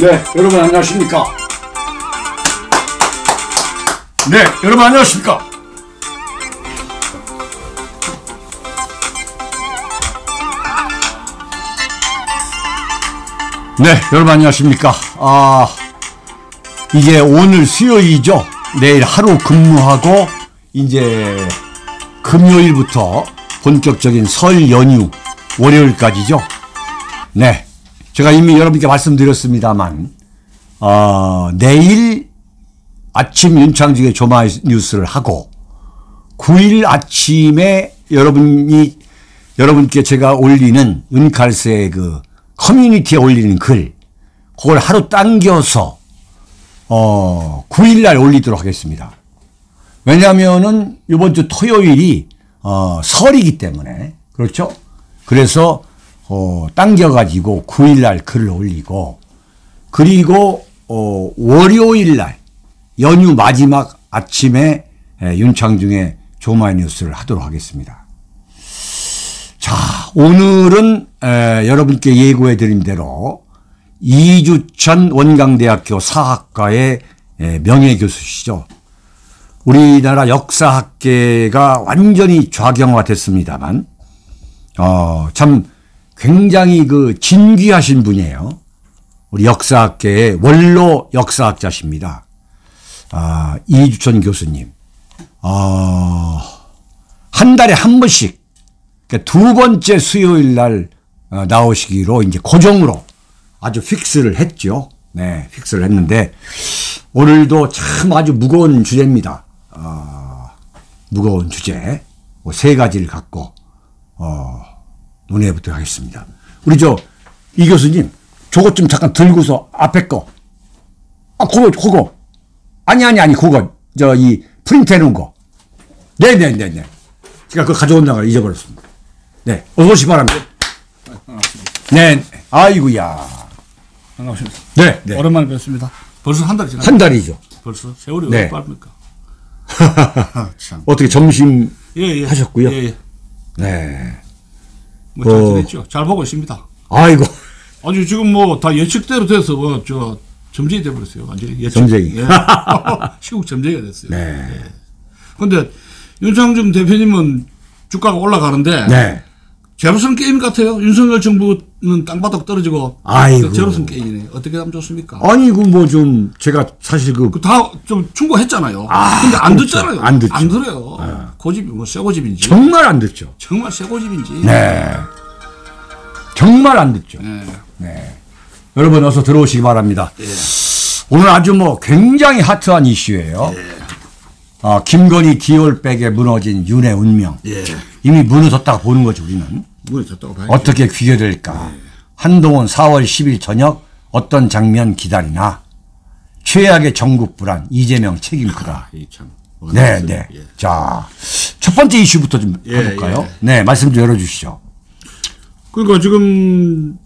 네, 여러분 안녕하십니까? 네, 여러분 안녕하십니까? 네, 여러분 안녕하십니까? 이제 오늘 수요일이죠. 내일 하루 근무하고 이제 금요일부터 본격적인 설 연휴 월요일까지죠. 네, 제가 이미 여러분께 말씀드렸습니다만 내일 아침 윤창중의 조마뉴스를 하고 9일 아침에 여러분께 제가 올리는 은칼스의 그 커뮤니티에 올리는 글, 그걸 하루 당겨서 9일날 올리도록 하겠습니다. 왜냐하면은 이번 주 토요일이 설이기 때문에, 그렇죠? 그래서 당겨가지고 9일날 글을 올리고, 그리고 월요일날 연휴 마지막 아침에 윤창중의 조마뉴스를 하도록 하겠습니다. 자, 오늘은 여러분께 예고해 드린 대로 이주천 원광대학교 사학과의 명예교수시죠. 우리나라 역사학계가 완전히 좌경화됐습니다만 참 굉장히 그 진귀하신 분이에요. 우리 역사학계의 원로 역사학자십니다. 이주천 교수님. 한 달에 한 번씩, 그러니까 두 번째 수요일 날 나오시기로 이제 고정으로 아주 픽스를 했죠. 네, 픽스를 했는데 오늘도 참 아주 무거운 주제입니다. 무거운 주제 세 가지를 갖고 논해보도록 하겠습니다. 우리 이 교수님, 저것 좀 잠깐 들고서 앞에 거. 그거. 아니, 그거. 이 프린트 해놓은 거. 네네네네. 제가 그거 가져온다고 잊어버렸습니다. 네. 어서 오시기 바랍니다. 반갑습니다. 네. 아이고야. 반갑습니다. 네. 오랜만에 뵙습니다. 벌써 한 달이 지났죠? 한 달이죠. 벌써? 세월이 네. 왜 빠릅니까? 참. 어떻게 점심 예. 하셨고요? 예. 네. 잘 지냈죠? 잘 보고 있습니다. 아이고. 아주 지금 다 예측대로 돼서 점쟁이 돼버렸어요. 완전히 예측. 점쟁이. 예. 시국 점쟁이가 됐어요. 네. 그런데 윤창중 대표님은 주가가 올라가는데 네. 제로섬 게임 같아요. 윤석열 정부는 땅바닥 떨어지고. 아이고. 제로섬 게임이네. 어떻게 하면 좋습니까? 아니, 제가 사실 다 좀 충고했잖아요. 근데 안 듣잖아요. 안 듣죠. 안 들어요. 고집이 쇠고집인지. 정말 안 듣죠. 정말 쇠고집인지. 네. 정말 안 듣죠. 네. 네. 여러분 어서 들어오시기 바랍니다. 예. 오늘 아주 굉장히 핫한 이슈예요. 예. 김건희 디올백에 무너진 윤의 운명. 예. 이미 무너졌다고 보는 거죠, 우리는. 무너졌다고 봐야죠. 어떻게 귀결될까. 한동훈 4월 10일 저녁 어떤 장면 기다리나. 최악의 전국 불안, 이재명 책임 크다. 참. 네. 예. 자, 첫 번째 이슈부터 좀 해볼까요? 예. 네, 말씀 좀 열어주시죠. 그러니까 지금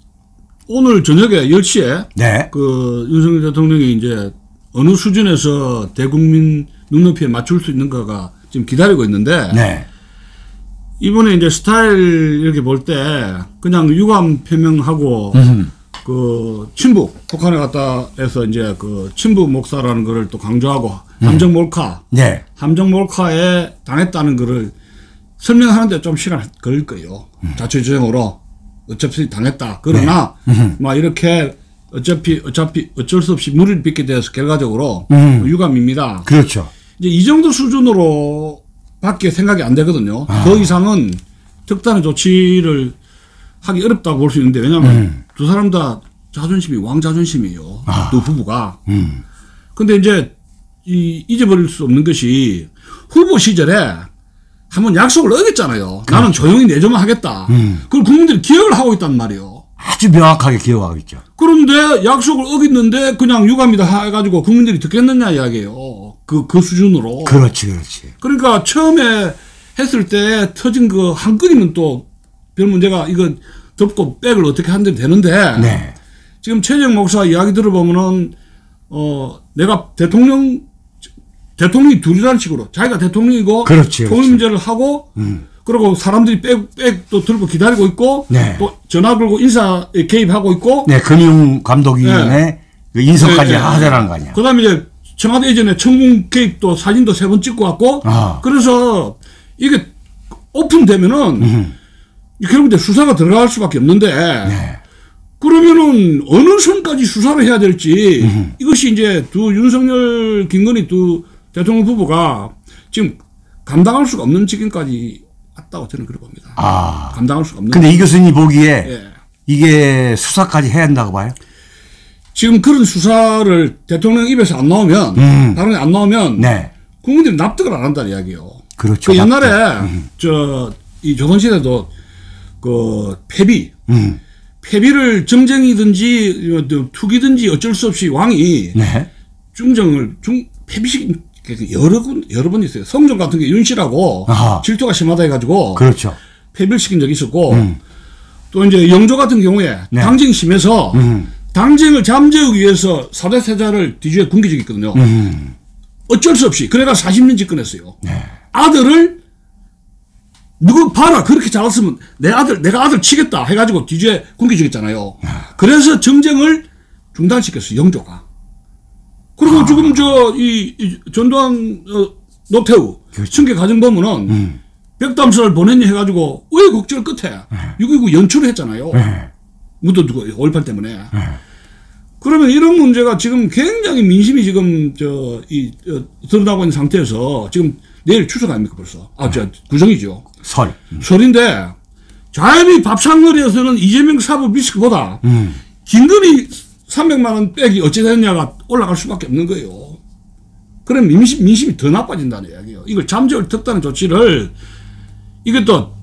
오늘 저녁에 10시에 네. 윤석열 대통령이 이제 어느 수준에서 대국민 눈높이에 맞출 수 있는가가 지금 기다리고 있는데 네. 이번에 이제 스타일 이렇게 볼 때 그냥 유감 표명하고 친북 북한에 갔다 해서 이제 친북 목사라는 거를 또 강조하고 함정 몰카, 네. 함정 몰카에 당했다는 거를 설명하는데 좀 시간 걸릴 거예요. 자초지종으로 어차피 당했다. 그러나 막 이렇게 어차피 어쩔 수 없이 무리를 빚게 돼서 결과적으로 유감입니다. 그렇죠. 이제 이 정도 수준으로 밖에 생각이 안 되거든요. 더 이상은 특단의 조치를 하기 어렵다고 볼 수 있는데, 왜냐하면 두 사람 다 자존심이 왕자존심이에요. 두 부부가. 근데 이제 잊어버릴 수 없는 것이 후보 시절에 한번 약속을 어겼잖아요. 그렇죠. 나는 조용히 내조만 하겠다. 그걸 국민들이 기억을 하고 있단 말이에요. 아주 명확하게 기억하고 있죠. 그런데 약속을 어겼는데 그냥 유감이다 해가지고 국민들이 듣겠느냐 이야기예요. 그 수준으로. 그렇지. 그러니까 처음에 했을 때 터진 그 한 건이면 또 별 문제가 이거 덮고 백을 어떻게 하는데 되는데. 네. 지금 최재형 목사 이야기 들어보면은 내가 대통령이 둘이라는 식으로 자기가 대통령이고 그렇지. 통일 문제를 하고 그리고 사람들이 백도 들고 기다리고 있고 네. 또 전화 걸고 인사에 개입하고 있고 네, 금융감독위원회 인석까지 예, 예. 하자라는 거 아니야. 그 다음에 이제 청와대 예전에 청문 개입도 사진도 3번 찍고 왔고, 그래서 이게 오픈되면은, 결국 이제 수사가 들어갈 수밖에 없는데, 네. 그러면은 어느 선까지 수사를 해야 될지, 이것이 이제 윤석열, 김건희 두 대통령 후보가 지금 감당할 수가 없는 지경까지 왔다고 저는 그렇게 봅니다. 감당할 수가 없는. 근데 이 교수님이 보기에 예. 이게 수사까지 해야 한다고 봐요? 지금 그런 수사를 대통령 입에서 안 나오면, 발언이 안 나오면, 네. 국민들이 납득을 안 한다는 이야기예요. 그렇죠. 그 옛날에, 이 조선시대도 그 폐비를 정쟁이든지 투기든지 어쩔 수 없이 왕이 네. 폐비식 여러 번 있어요. 성종 같은 게 윤씨라고 질투가 심하다 해가지고. 그렇죠. 폐비를 시킨 적이 있었고, 또 이제 영조 같은 경우에 네. 당쟁이 심해서 당쟁을 잠재우기 위해서 사대세자를 뒤주에 굶긴 적이 있거든요. 어쩔 수 없이. 그래가 40년 집권했어요. 네. 아들을 누구 봐라 그렇게 잘했으면 내가 아들 치겠다 해가지고 뒤주에 굶겨 주겠잖아요. 그래서 정쟁을 중단시켰어요. 영조가. 그리고 지금 이 전두환 노태우 그렇죠. 승계 가정 보면은 백담설을 보냈니 해가지고 우여곡절 끝에 6.29 연출을 했잖아요. 묻어두고 5.18 때문에. 그러면 이런 문제가 지금 굉장히 민심이 지금 드러나고 있는 상태에서 지금 내일 추석 아닙니까 벌써. 구정이죠. 설인데 자연히 밥상머리에서는 이재명 사법 리스크보다 김건희 300만 원 빼기 어찌 됐냐가 올라갈 수밖에 없는 거예요. 그럼 민심이 더 나빠진다는 이야기예요. 이걸 잠재울 특단의 조치를 이것도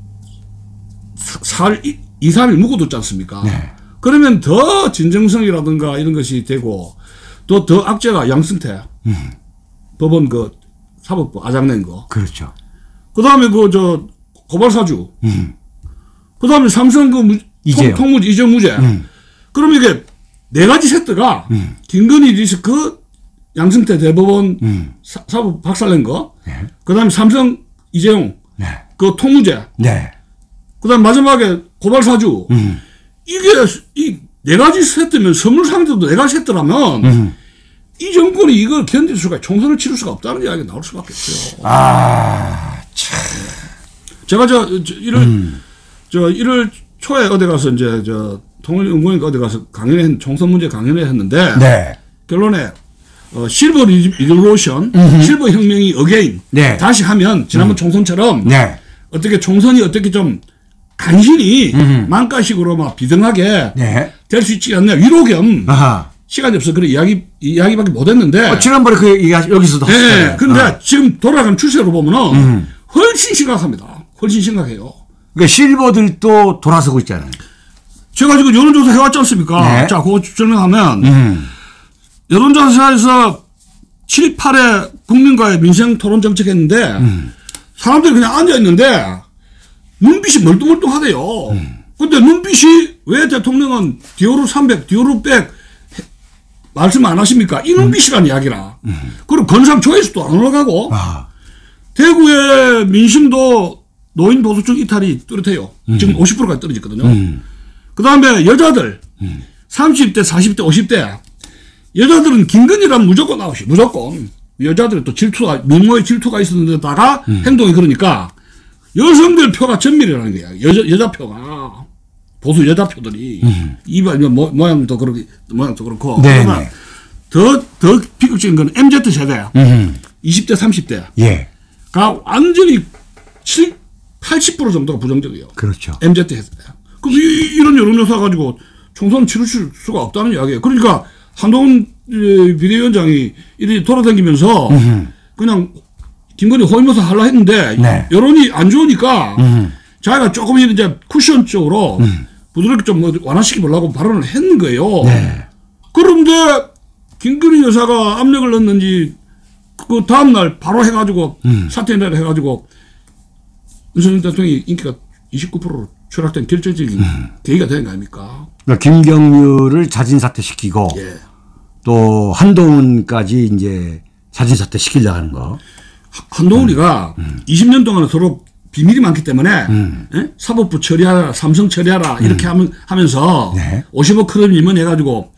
2, 3일 묵어뒀지 않습니까? 네. 그러면 더 진정성이라든가 이런 것이 되고 또 더 악재가 양승태 법원 그 사법부 아장낸 거. 그렇죠. 그 다음에 고발사주. 그 다음에 삼성 통무지 이재용 무죄. 그럼 이게 네 가지 세트가 김건희 리스크, 양승태 대법원 사법 박살낸 거. 네. 그 다음에 삼성 이재용. 네. 그 통무죄. 네. 그 다음에 마지막에 고발사주. 이게 이 네 가지 세트면 선물 상대도 네 가지 세트라면 이 정권이 이걸 견딜 수가, 총선을 치를 수가 없다는 이야기가 나올 수밖에 없어요. 참. 제가 1월 초에 어디 가서 이제 통일연구원인가 어디 가서 총선 문제 강연회 했는데. 네. 결론에, 실버 리졸루션, 실버 혁명이 어게인. 네. 다시 하면 지난번 총선처럼. 네. 어떻게 총선이 어떻게 좀 간신히 망가식으로 막 비등하게 네. 될 수 있지 않냐. 위로 겸. 시간이 없어. 그래 이야기밖에 못 했는데. 지난번에 그 얘기 여기서도 하셨잖아요. 네. 근데 지금 돌아간 추세로 보면은 훨씬 심각합니다. 훨씬 심각해요. 그러니까 실버들도 돌아서고 있잖아요. 제가 지금 여론조사 해왔지 않습니까? 네. 자, 그거 설명하면 여론조사에서 7, 8회 국민과의 민생 토론 정책 했는데 사람들이 그냥 앉아있는데 눈빛이 멀뚱멀뚱하대요. 근데 눈빛이 왜 대통령은 디오르 300, 디오르 100 말씀 안 하십니까? 이 눈빛이란 이야기라. 그리고 건상 조회수도 안 올라가고 대구의 민심도 노인 보수층 이탈이 뚜렷해요. 지금 50%까지 떨어졌거든요. 그 다음에 여자들 30대, 40대, 50대 여자들은 김건희라면 무조건 나오시. 무조건. 여자들은 또 질투가, 미모의 질투가 있었는 데다가 행동이 그러니까 여성들 표가 전밀이라는 거야. 여자 표가. 보수 여자 표들이. 이발, 모양도 그렇고. 그러나 더 비극적인 건 MZ세대. 20대, 30대. 예. 가 완전히 80% 정도가 부정적이에요. 그렇죠. MZ세대. 그럼 이런 여론조사 가지고 총선 치를 수가 없다는 이야기예요. 그러니까 한동훈 비대위원장이 이렇게 돌아다니면서 그냥 김건희 호위무사 하려 했는데 네. 여론이 안 좋으니까 자기가 조금 이제 쿠션 쪽으로 부드럽게 좀 완화시켜 보려고 발언을 했는 거예요. 네. 그런데 김건희 여사가 압력을 넣었는지 그 다음날 바로 해가지고 사퇴를 해가지고 윤석열 대통령이 인기가 29%로 추락된 결정적인 계기가 된 거 아닙니까? 그러니까 김경률을 자진 사퇴시키고 예. 또 한동훈까지 이제 자진 사퇴시키려고 하는 거. 한동훈이가 20년 동안 서로 비밀이 많기 때문에 예? 사법부 처리하라, 삼성 처리하라 이렇게 하면서 네. 50억 클럽 임원 해가지고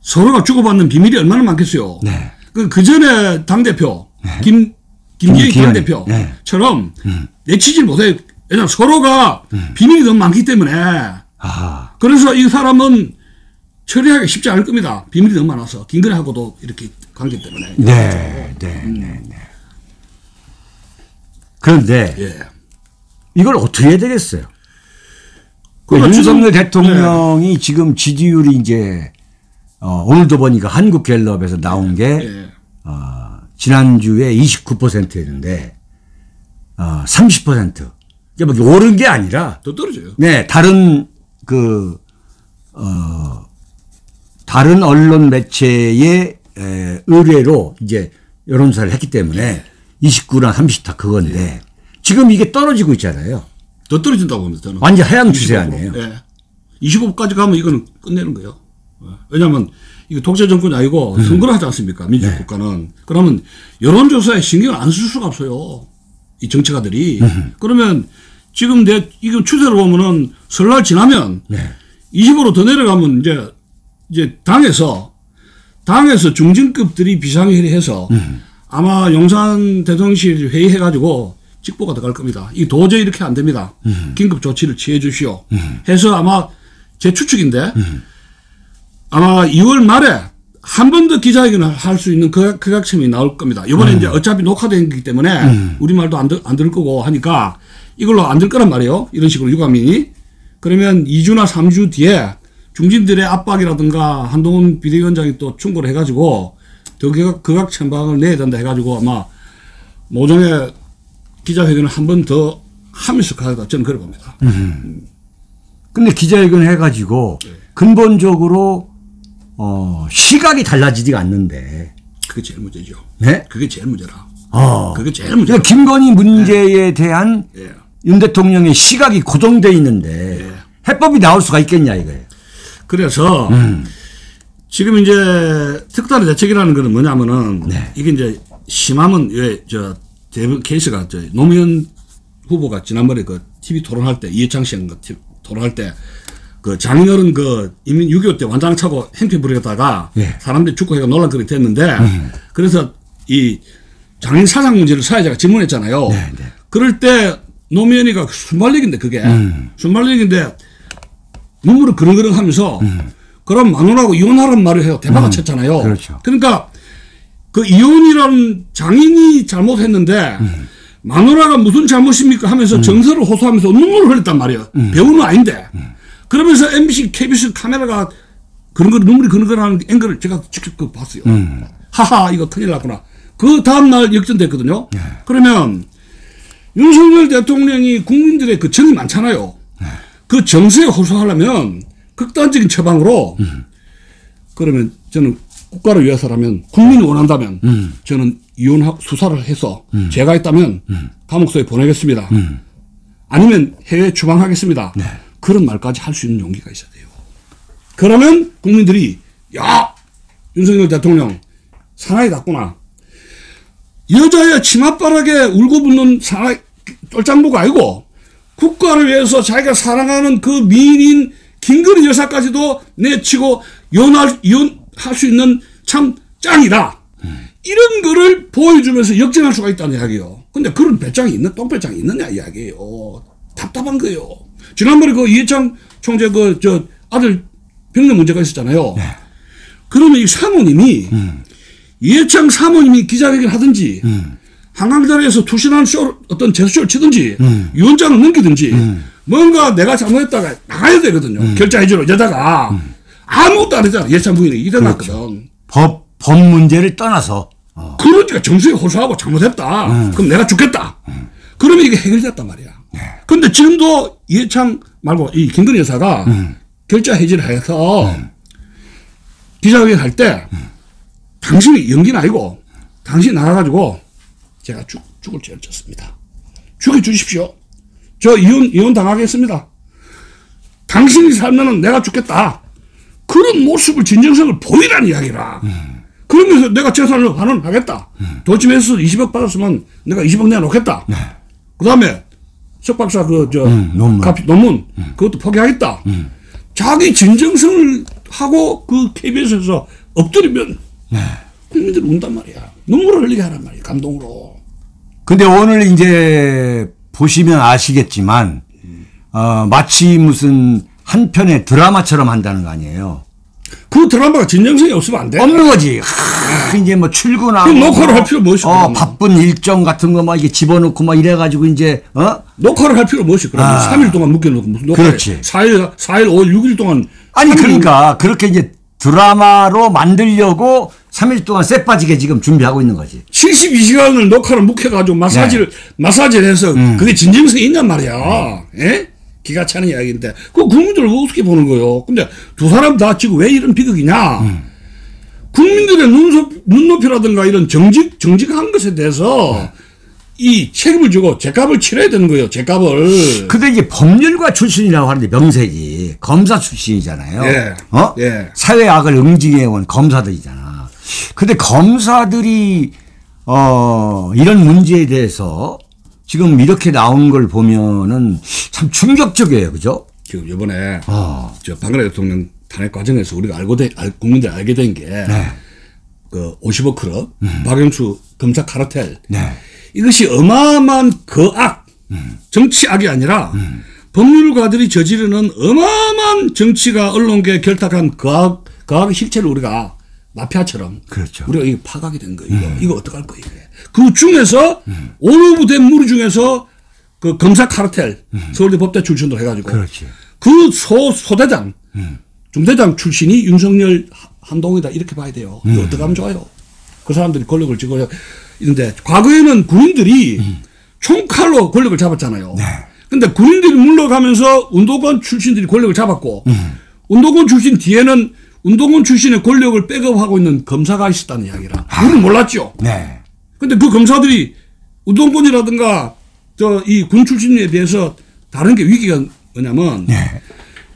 서로가 주고받는 비밀이 얼마나 많겠어요. 네. 그 전에 당대표, 네. 김기현 김기현. 당대표처럼 내치질 못해요. 왜냐하면 서로가 비밀이 너무 많기 때문에. 아. 그래서 이 사람은 처리하기 쉽지 않을 겁니다. 비밀이 너무 많아서. 김건희하고도 이렇게 관계 때문에. 네. 네. 그런데 예. 이걸 어떻게 해야 되겠어요? 그러니까 윤석열 대통령이 지금 지지율이 이제 오늘도 보니까 한국갤럽에서 나온 게 예. 지난주에 29%였는데 30%. 이게 뭐 오른 게 아니라 더 떨어져요. 네, 다른 다른 언론 매체의 의뢰로 이제 여론조사를 했기 때문에 29랑 30 다 그건데 지금 이게 떨어지고 있잖아요. 더 떨어진다고 봅니다. 저는. 완전 하향 추세 아니에요. 예. 25까지 가면 이거는 끝내는 거예요. 왜냐하면 이거 독재 정권이 아니고 선거를 하지 않습니까? 민주주의 국가는. 그러면 여론조사에 신경을 안 쓸 수가 없어요. 이 정치가들이. 그러면 지금 이거 추세를 보면은 설날 지나면 20으로 더 내려가면 이제 당에서 중진급들이 비상회의해서 아마 용산 대통령실 회의해가지고 직보가 들어갈 겁니다. 이 도저히 이렇게 안 됩니다. 긴급 조치를 취해 주시오. 해서 아마 제 추측인데 아마 2월 말에 한 번 더 기자회견을 할 수 있는 극약점이 나올 겁니다. 이번에 이제 어차피 녹화된 거기 때문에 우리 말도 안 들을 거고 하니까 이걸로 안 될 거란 말이에요. 이런 식으로 유감이. 그러면 2주나 3주 뒤에 중진들의 압박이라든가 한동훈 비대위원장이 또 충고를 해가지고 더 극악천방을 내야 된다 해가지고 아마 모종의 기자회견을 한 번 더 하면서 가다 저는 그래 봅니다. 근데 기자회견 해가지고 근본적으로 시각이 달라지지가 않는데. 그게 제일 문제죠. 네? 그게 제일 문제라. 그게 제일 그러니까 문제라. 김건희 문제에 대한 예. 윤 대통령의 시각이 고정돼 있는데 해법이 나올 수가 있겠냐 이거예요. 그래서 지금 이제 특단의 대책이라는 거는 뭐냐면은 이게 이제 심하면 대부분 케이스가 노무현 후보가 지난번에 그 TV 토론할 때 이해창 씨랑 토론할 때 그 장인어른 인민 6.25 때 완장 차고 행패 부리다가 사람들이 죽고 해가 논란거리 됐는데 그래서 이 장인 사상 문제를 사회자가 질문했잖아요. 그럴 때 노무현이가 순발력인데 그게 순발력인데 눈물을 그렁그렁 하면서 그럼 마누라하고 이혼하라는 말을 해요. 대박을 쳤잖아요. 그렇죠. 그러니까 그 이혼이라는 장인이 잘못했는데 마누라가 무슨 잘못입니까 하면서 정서를 호소하면서 눈물을 흘렸단 말이에요. 배우는 아닌데. 그러면서 MBC, KBS 카메라가 눈물이 그렁그렁하는 앵글을 제가 직접 봤어요. 하하 이거 큰일 났구나. 그 다음날 역전됐거든요. 그러면 윤석열 대통령이 국민들의 그 정이 많잖아요. 그 정서에 호소하려면 극단적인 처방으로 그러면 저는 국가를 위해서라면 국민이 원한다면 저는 이혼 수사를 해서 제가 있다면 감옥소에 보내겠습니다. 아니면 해외 추방하겠습니다. 그런 말까지 할 수 있는 용기가 있어야 돼요. 그러면 국민들이 야 윤석열 대통령 사나이 같구나. 여자의 치맛바닥에 울고 붙는 사나이 쫄짱부가 아니고 국가를 위해서 자기가 사랑하는 그 미인인 김건희 여사까지도 내치고 이혼할 수 있는 참 짱이다. 이런 거를 보여주면서 역전할 수가 있다는 이야기예요. 근데 그런 배짱이 똥배짱이 있느냐 이야기예요. 답답한 거예요. 지난번에 그 이해창 총재 아들 병력 문제가 있었잖아요. 그러면 이 사모님이 이해창 사모님이 기자회견 하든지 한강다리에서 투신한 어떤 제스처를 치든지 위원장을 넘기든지 뭔가 내가 잘못했다가 나가야 되거든요. 결자해주러 여자가 아무것도 안 했잖아. 이해창 부인이 일어났거든. 법 문제를 떠나서. 그러니까 정수에 호소하고 잘못했다. 그럼 내가 죽겠다. 그러면 이게 해결됐단 말이야. 근데 지금도 이해창 말고 이 김건희 여사가 결자 해지를 해서 기자회견 할 때 당신이 연기는 아니고 당신이 나가가지고 제가 죽을 죄를 졌습니다. 죽여주십시오. 저 이혼 당하겠습니다. 당신이 살면은 내가 죽겠다. 그런 모습을 진정성을 보이라는 이야기라. 그러면서 내가 재산을 환원하겠다. 도심에서 20억 받았으면 내가 20억 내놓겠다. 그 다음에 석박사 논문 그것도 포기하겠다. 자기 진정성을 하고 그 KBS에서 엎드리면 국민들이 운단 말이야. 눈물을 흘리게 하란 말이야. 감동으로. 근데 오늘 이제 보시면 아시겠지만 마치 무슨 한 편의 드라마처럼 한다는 거 아니에요. 그 드라마가 진정성이 없으면 안 돼. 없는 거지. 이제 뭐 출근하고. 녹화를 할 필요 뭐시 바쁜 일정 같은 거 막 이게 집어넣고 막 이래가지고 이제, 녹화를 할 필요 뭐시. 그러면 3일 동안 묶여놓고 무슨 녹화. 그렇지. 4일, 5일, 6일 동안. 아니, 그러니까 그렇게 이제 드라마로 만들려고 3일 동안 쎄 빠지게 지금 준비하고 있는 거지. 72시간을 녹화를 묵혀가지고 마사지를 해서 그게 진정성이 있냔 말이야. 예? 기가 차는 이야기인데, 그 국민들을 어떻게 보는 거요? 근데 두 사람 다 지금 왜 이런 비극이냐? 국민들의 눈높이라든가 이런 정직한 것에 대해서 이 책임을 지고 죄값을 치러야 되는 거예요, 죄값을. 근데 이제 법률가 출신이라고 하는데 명색이 검사 출신이잖아요. 예. 예. 사회악을 응징해온 검사들이잖아. 근데 검사들이, 이런 문제에 대해서 지금 이렇게 나온 걸 보면은 참 충격적이에요. 그죠? 지금 이번에 저 박근혜 대통령 탄핵 과정에서 우리가 국민들이 알게 된 게 그 50억 클럽, 박영수 검사 카르텔 이것이 어마어마한 거악, 정치악이 아니라 법률가들이 저지르는 어마어마한 정치가 언론계에 결탁한 거악의 실체를 우리가 마피아처럼 그렇죠. 우리가 이게 파악하게 된 거예요. 이거 어떡할 거예요. 그 중에서 오르부된 무리 중에서 그 검사 카르텔 서울대 법대 출신으로 해가지고 그렇지. 그 소대장 중대장 출신이 윤석열 한동훈이다 이렇게 봐야 돼요. 이거 어떻게 하면 좋아요. 그 사람들이 권력을 쥐고 있는데 과거에는 군인들이 총칼로 권력을 잡았잖아요. 근데 군인들이 물러가면서 운동권 출신들이 권력을 잡았고 운동권 출신 뒤에는 운동권 출신의 권력을 백업하고 있는 검사가 있었다는 이야기라. 우리는 몰랐죠. 네. 근데 그 검사들이 운동권이라든가 이 군 출신에 비해서 다른 게 위기가 뭐냐면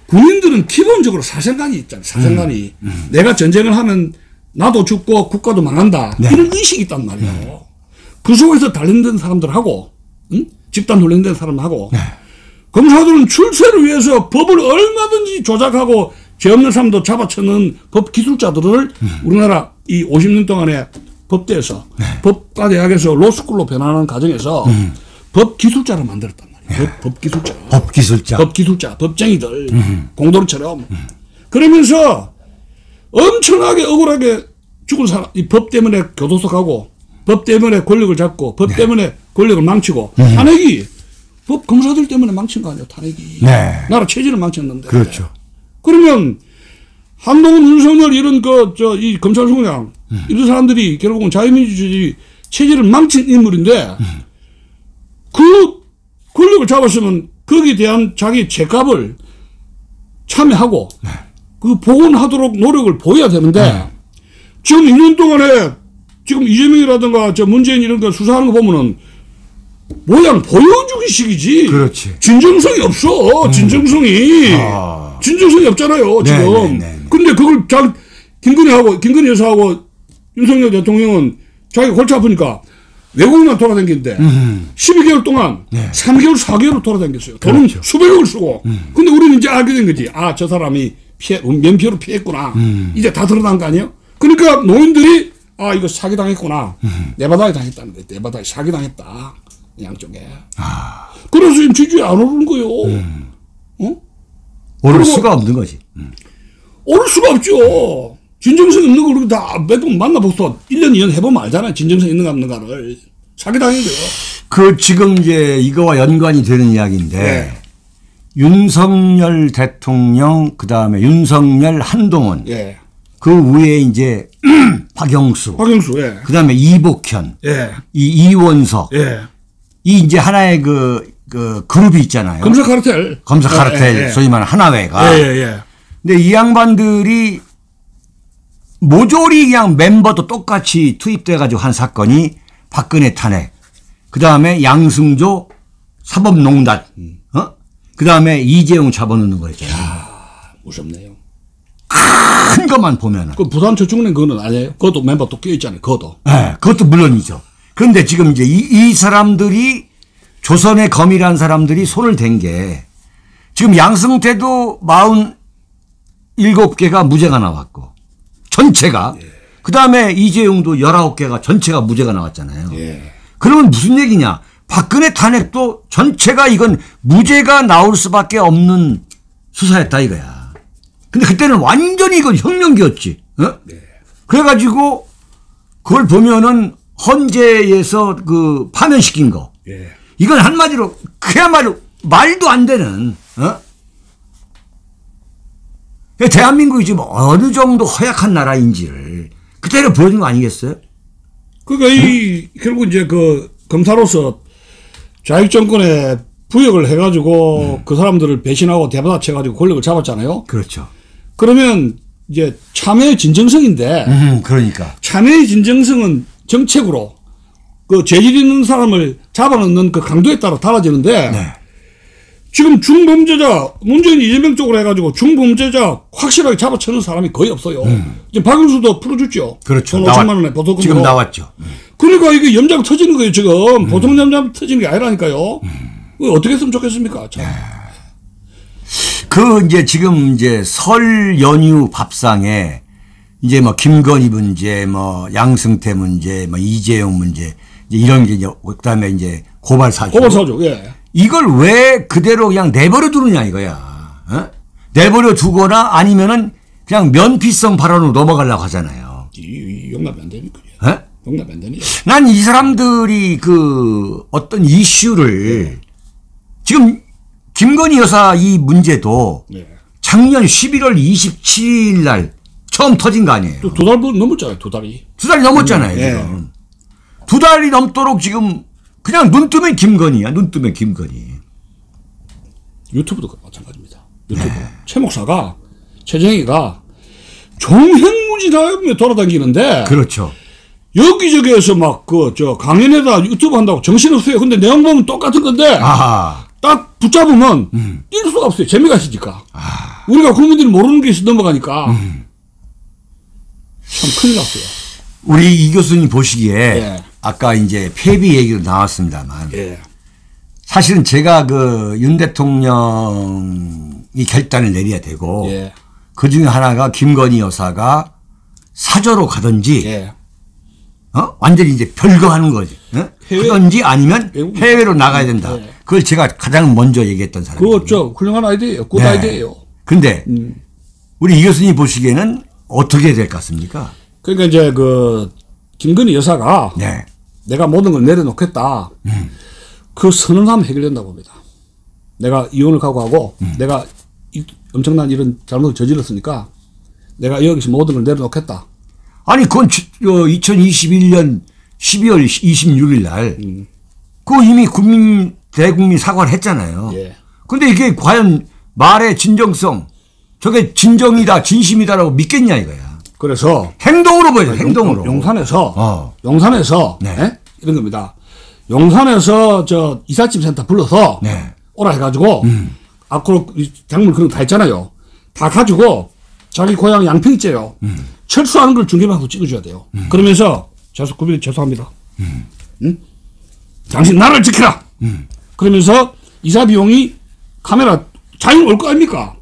군인들은 기본적으로 사생관이 있잖아요. 사생관이. 내가 전쟁을 하면 나도 죽고 국가도 망한다. 이런 의식이 있단 말이에요. 그 속에서 단련된 사람들하고 집단 훈련된 사람하고 검사들은 출세를 위해서 법을 얼마든지 조작하고 죄 없는 사람도 잡아쳐는 법 기술자들을 우리나라 이 50년 동안에 법대에서 법과대학에서 로스쿨로 변화하는 과정에서 법 기술자를 만들었단 말이에요. 법 기술자, 법쟁이들, 공도로처럼. 그러면서 엄청나게 억울하게 죽은 사람, 이 법 때문에 교도소 가고, 법 때문에 권력을 잡고, 법 때문에 권력을 망치고, 탄핵이 법 검사들 때문에 망친 거 아니에요, 탄핵이. 나라 체질을 망쳤는데. 그렇죠. 그러면 한동훈, 윤석열 이런 이 검찰총장 이런 사람들이 결국은 자유민주주의 체질을 망친 인물인데 그 권력을 잡았으면 거기에 대한 자기 죄값을 참여하고 그 복원하도록 노력을 보여야 되는데 지금 2년 동안에 지금 이재명이라든가 문재인 이런 거 수사하는 거 보면은 모양 보여주기식이지. 그렇지. 진정성이 없어. 진정성이 없잖아요, 지금. 근데 그걸 김건희 여사하고 윤석열 대통령은 자기가 골치 아프니까 외국만 돌아다니는데 12개월 동안 3개월, 4개월을 돌아다녔어요. 돈은 그렇죠. 수백억을 쓰고. 근데 우리는 이제 알게 된 거지. 아, 저 사람이 면피로 피했구나. 이제 다 드러난 거 아니에요? 그러니까 노인들이 아, 이거 사기당했구나. 내바닥에 당했다는 거예요. 내바닥에 사기당했다. 양쪽에. 그래서 지금 지지율이 안 오르는 거예요. 오를 수가 없는 거지. 오를 수가 없죠. 진정성 있는 거 우리 다 몇 번 만나보소. 1년, 2년 해보면 알잖아요. 진정성 있는가 없는가를. 사기당한 거예요. 그 지금 이제 이거와 연관이 되는 이야기인데 윤석열 대통령 그다음에 윤석열 한동훈 그 위에 이제 박영수 그다음에 이복현 이 이원석 이 이제 하나의 그 그룹이 있잖아요. 검사 카르텔. 소위 말하는 하나회가. 근데 이 양반들이 모조리 그냥 멤버도 똑같이 투입돼가지고 한 사건이 박근혜 탄핵. 그 다음에 양승조 사법농단. 그 다음에 이재용 잡아놓는 거였잖아요. 무섭네요. 큰 것만 보면은. 그 부산저축은행 그거는 아니에요? 그것도 멤버 또 껴있잖아요. 그것도. 네, 그것도 물론이죠. 그런데 지금 이제 이 사람들이 조선의 검이라는 사람들이 손을 댄 게 지금 양승태도 47 17개가 무죄가 나왔고 전체가 예. 그다음에 이재용도 19개가 전체가 무죄가 나왔잖아요. 예. 그러면 무슨 얘기냐? 박근혜 탄핵도 전체가 이건 무죄가 나올 수밖에 없는 수사였다 이거야. 근데 그때는 완전히 이건 혁명기였지. 어? 네. 그래가지고 그걸 보면은 헌재에서 그 파면시킨 거. 예. 이건 한마디로 그야말로 말도 안 되는. 어? 대한민국이 지금 어느 정도 허약한 나라인지를 그때로 보여준 거 아니겠어요? 그러니까 결국 이제 그 검사로서 좌익 정권에 부역을 해가지고 그 사람들을 배신하고 대받아쳐가지고 권력을 잡았잖아요. 그렇죠. 그러면 이제 참여의 진정성인데 그러니까. 참여의 진정성은 정책으로 그 재질 있는 사람을 잡아넣는 그 강도에 따라 달라지는데 네. 지금 중범죄자 문재인 이재명 쪽으로 해가지고 중범죄자 확실하게 잡아쳐는 사람이 거의 없어요. 지금 박영수도 풀어줬죠. 그렇죠. 돈 5천만 원에 보도금. 지금 나왔죠. 그러니까 이게 염장 터지는 거예요. 지금 보통 염장 터지는 게 아니라니까요. 어떻게 했으면 좋겠습니까? 참. 그 이제 지금 이제 설 연휴 밥상에 이제 뭐 김건희 문제, 뭐 양승태 문제, 뭐 이재용 문제 이제 이런 게 이제 그다음에 이제 고발 사주. 고발 사주. 예. 이걸 왜 그대로 그냥 내버려 두느냐 이거야. 어? 내버려 두거나 아니면은 그냥 면피성 발언으로 넘어가려고 하잖아요. 용납이 안 되니까. 어? 용납이 안 되니까. 난 이 사람들이 그 어떤 이슈를 지금 김건희 여사 이 문제도 네. 작년 11월 27일 날 처음 터진 거 아니에요. 또 2달 넘었잖아요. 2달이. 2달이 넘었잖아요. 네. 지금. 2달이 넘도록 지금 그냥 눈 뜨면 김건희야. 눈 뜨면 김건희. 유튜브도 마찬가지입니다. 유튜브. 최 목사가 최정희가 종횡무진하게 돌아다니는데 그렇죠. 여기저기에서 막 그 저 강연에다 유튜브 한다고 정신없어요. 근데 내용 보면 똑같은 건데 아하. 딱 붙잡으면 뛸 수가 없어요. 재미가 있으니까. 우리가 국민들이 모르는 게 있어 넘어가니까 참 큰일 났어요. 우리 이 교수님 보시기에 예. 아까 이제 폐비 얘기로 나왔습니다만 예. 사실은 제가 그 윤 대통령이 결단을 내려야 되고 예. 그 중에 하나가 김건희 여사가 사저로 가든지 예. 완전히 이제 별거하는 거지. 하든지 아니면 외국인. 해외로 나가야 된다. 예. 그걸 제가 가장 먼저 얘기했던 사람이에요. 그거 저 훌륭한 아이디어예요. 굿 네. 아이디어예요. 근데 우리 이 교수님 보시기에는 어떻게 해야 될 것 같습니까? 그러니까 이제 그 김건희 여사가 네. 내가 모든 걸 내려놓겠다. 그 선언하면 해결된다고 봅니다. 내가 이혼을 각오하고 내가 엄청난 이런 잘못을 저질렀으니까 내가 여기서 모든 걸 내려놓겠다. 아니 그건 2021년 12월 26일 날 그거 이미 대국민 사과를 했잖아요. 예. 근데 이게 과연 말의 진정성 저게 진정이다 진심이다라고 믿겠냐 이거야. 그래서 행동으로 보여줘. 행동으로. 용산에서 네. 예? 이런 겁니다. 용산에서 저 이삿짐 센터 불러서 네. 오라 해가지고 앞으로 작물 그런 거 다 했잖아요. 다 가지고 자기 고향 양평 있죠요. 철수하는 걸 중계방송 찍어줘야 돼요. 그러면서 죄송합니다. 응? 당신 나라를 지켜라. 그러면서 이사 비용이 카메라 자유는 올 거 아닙니까?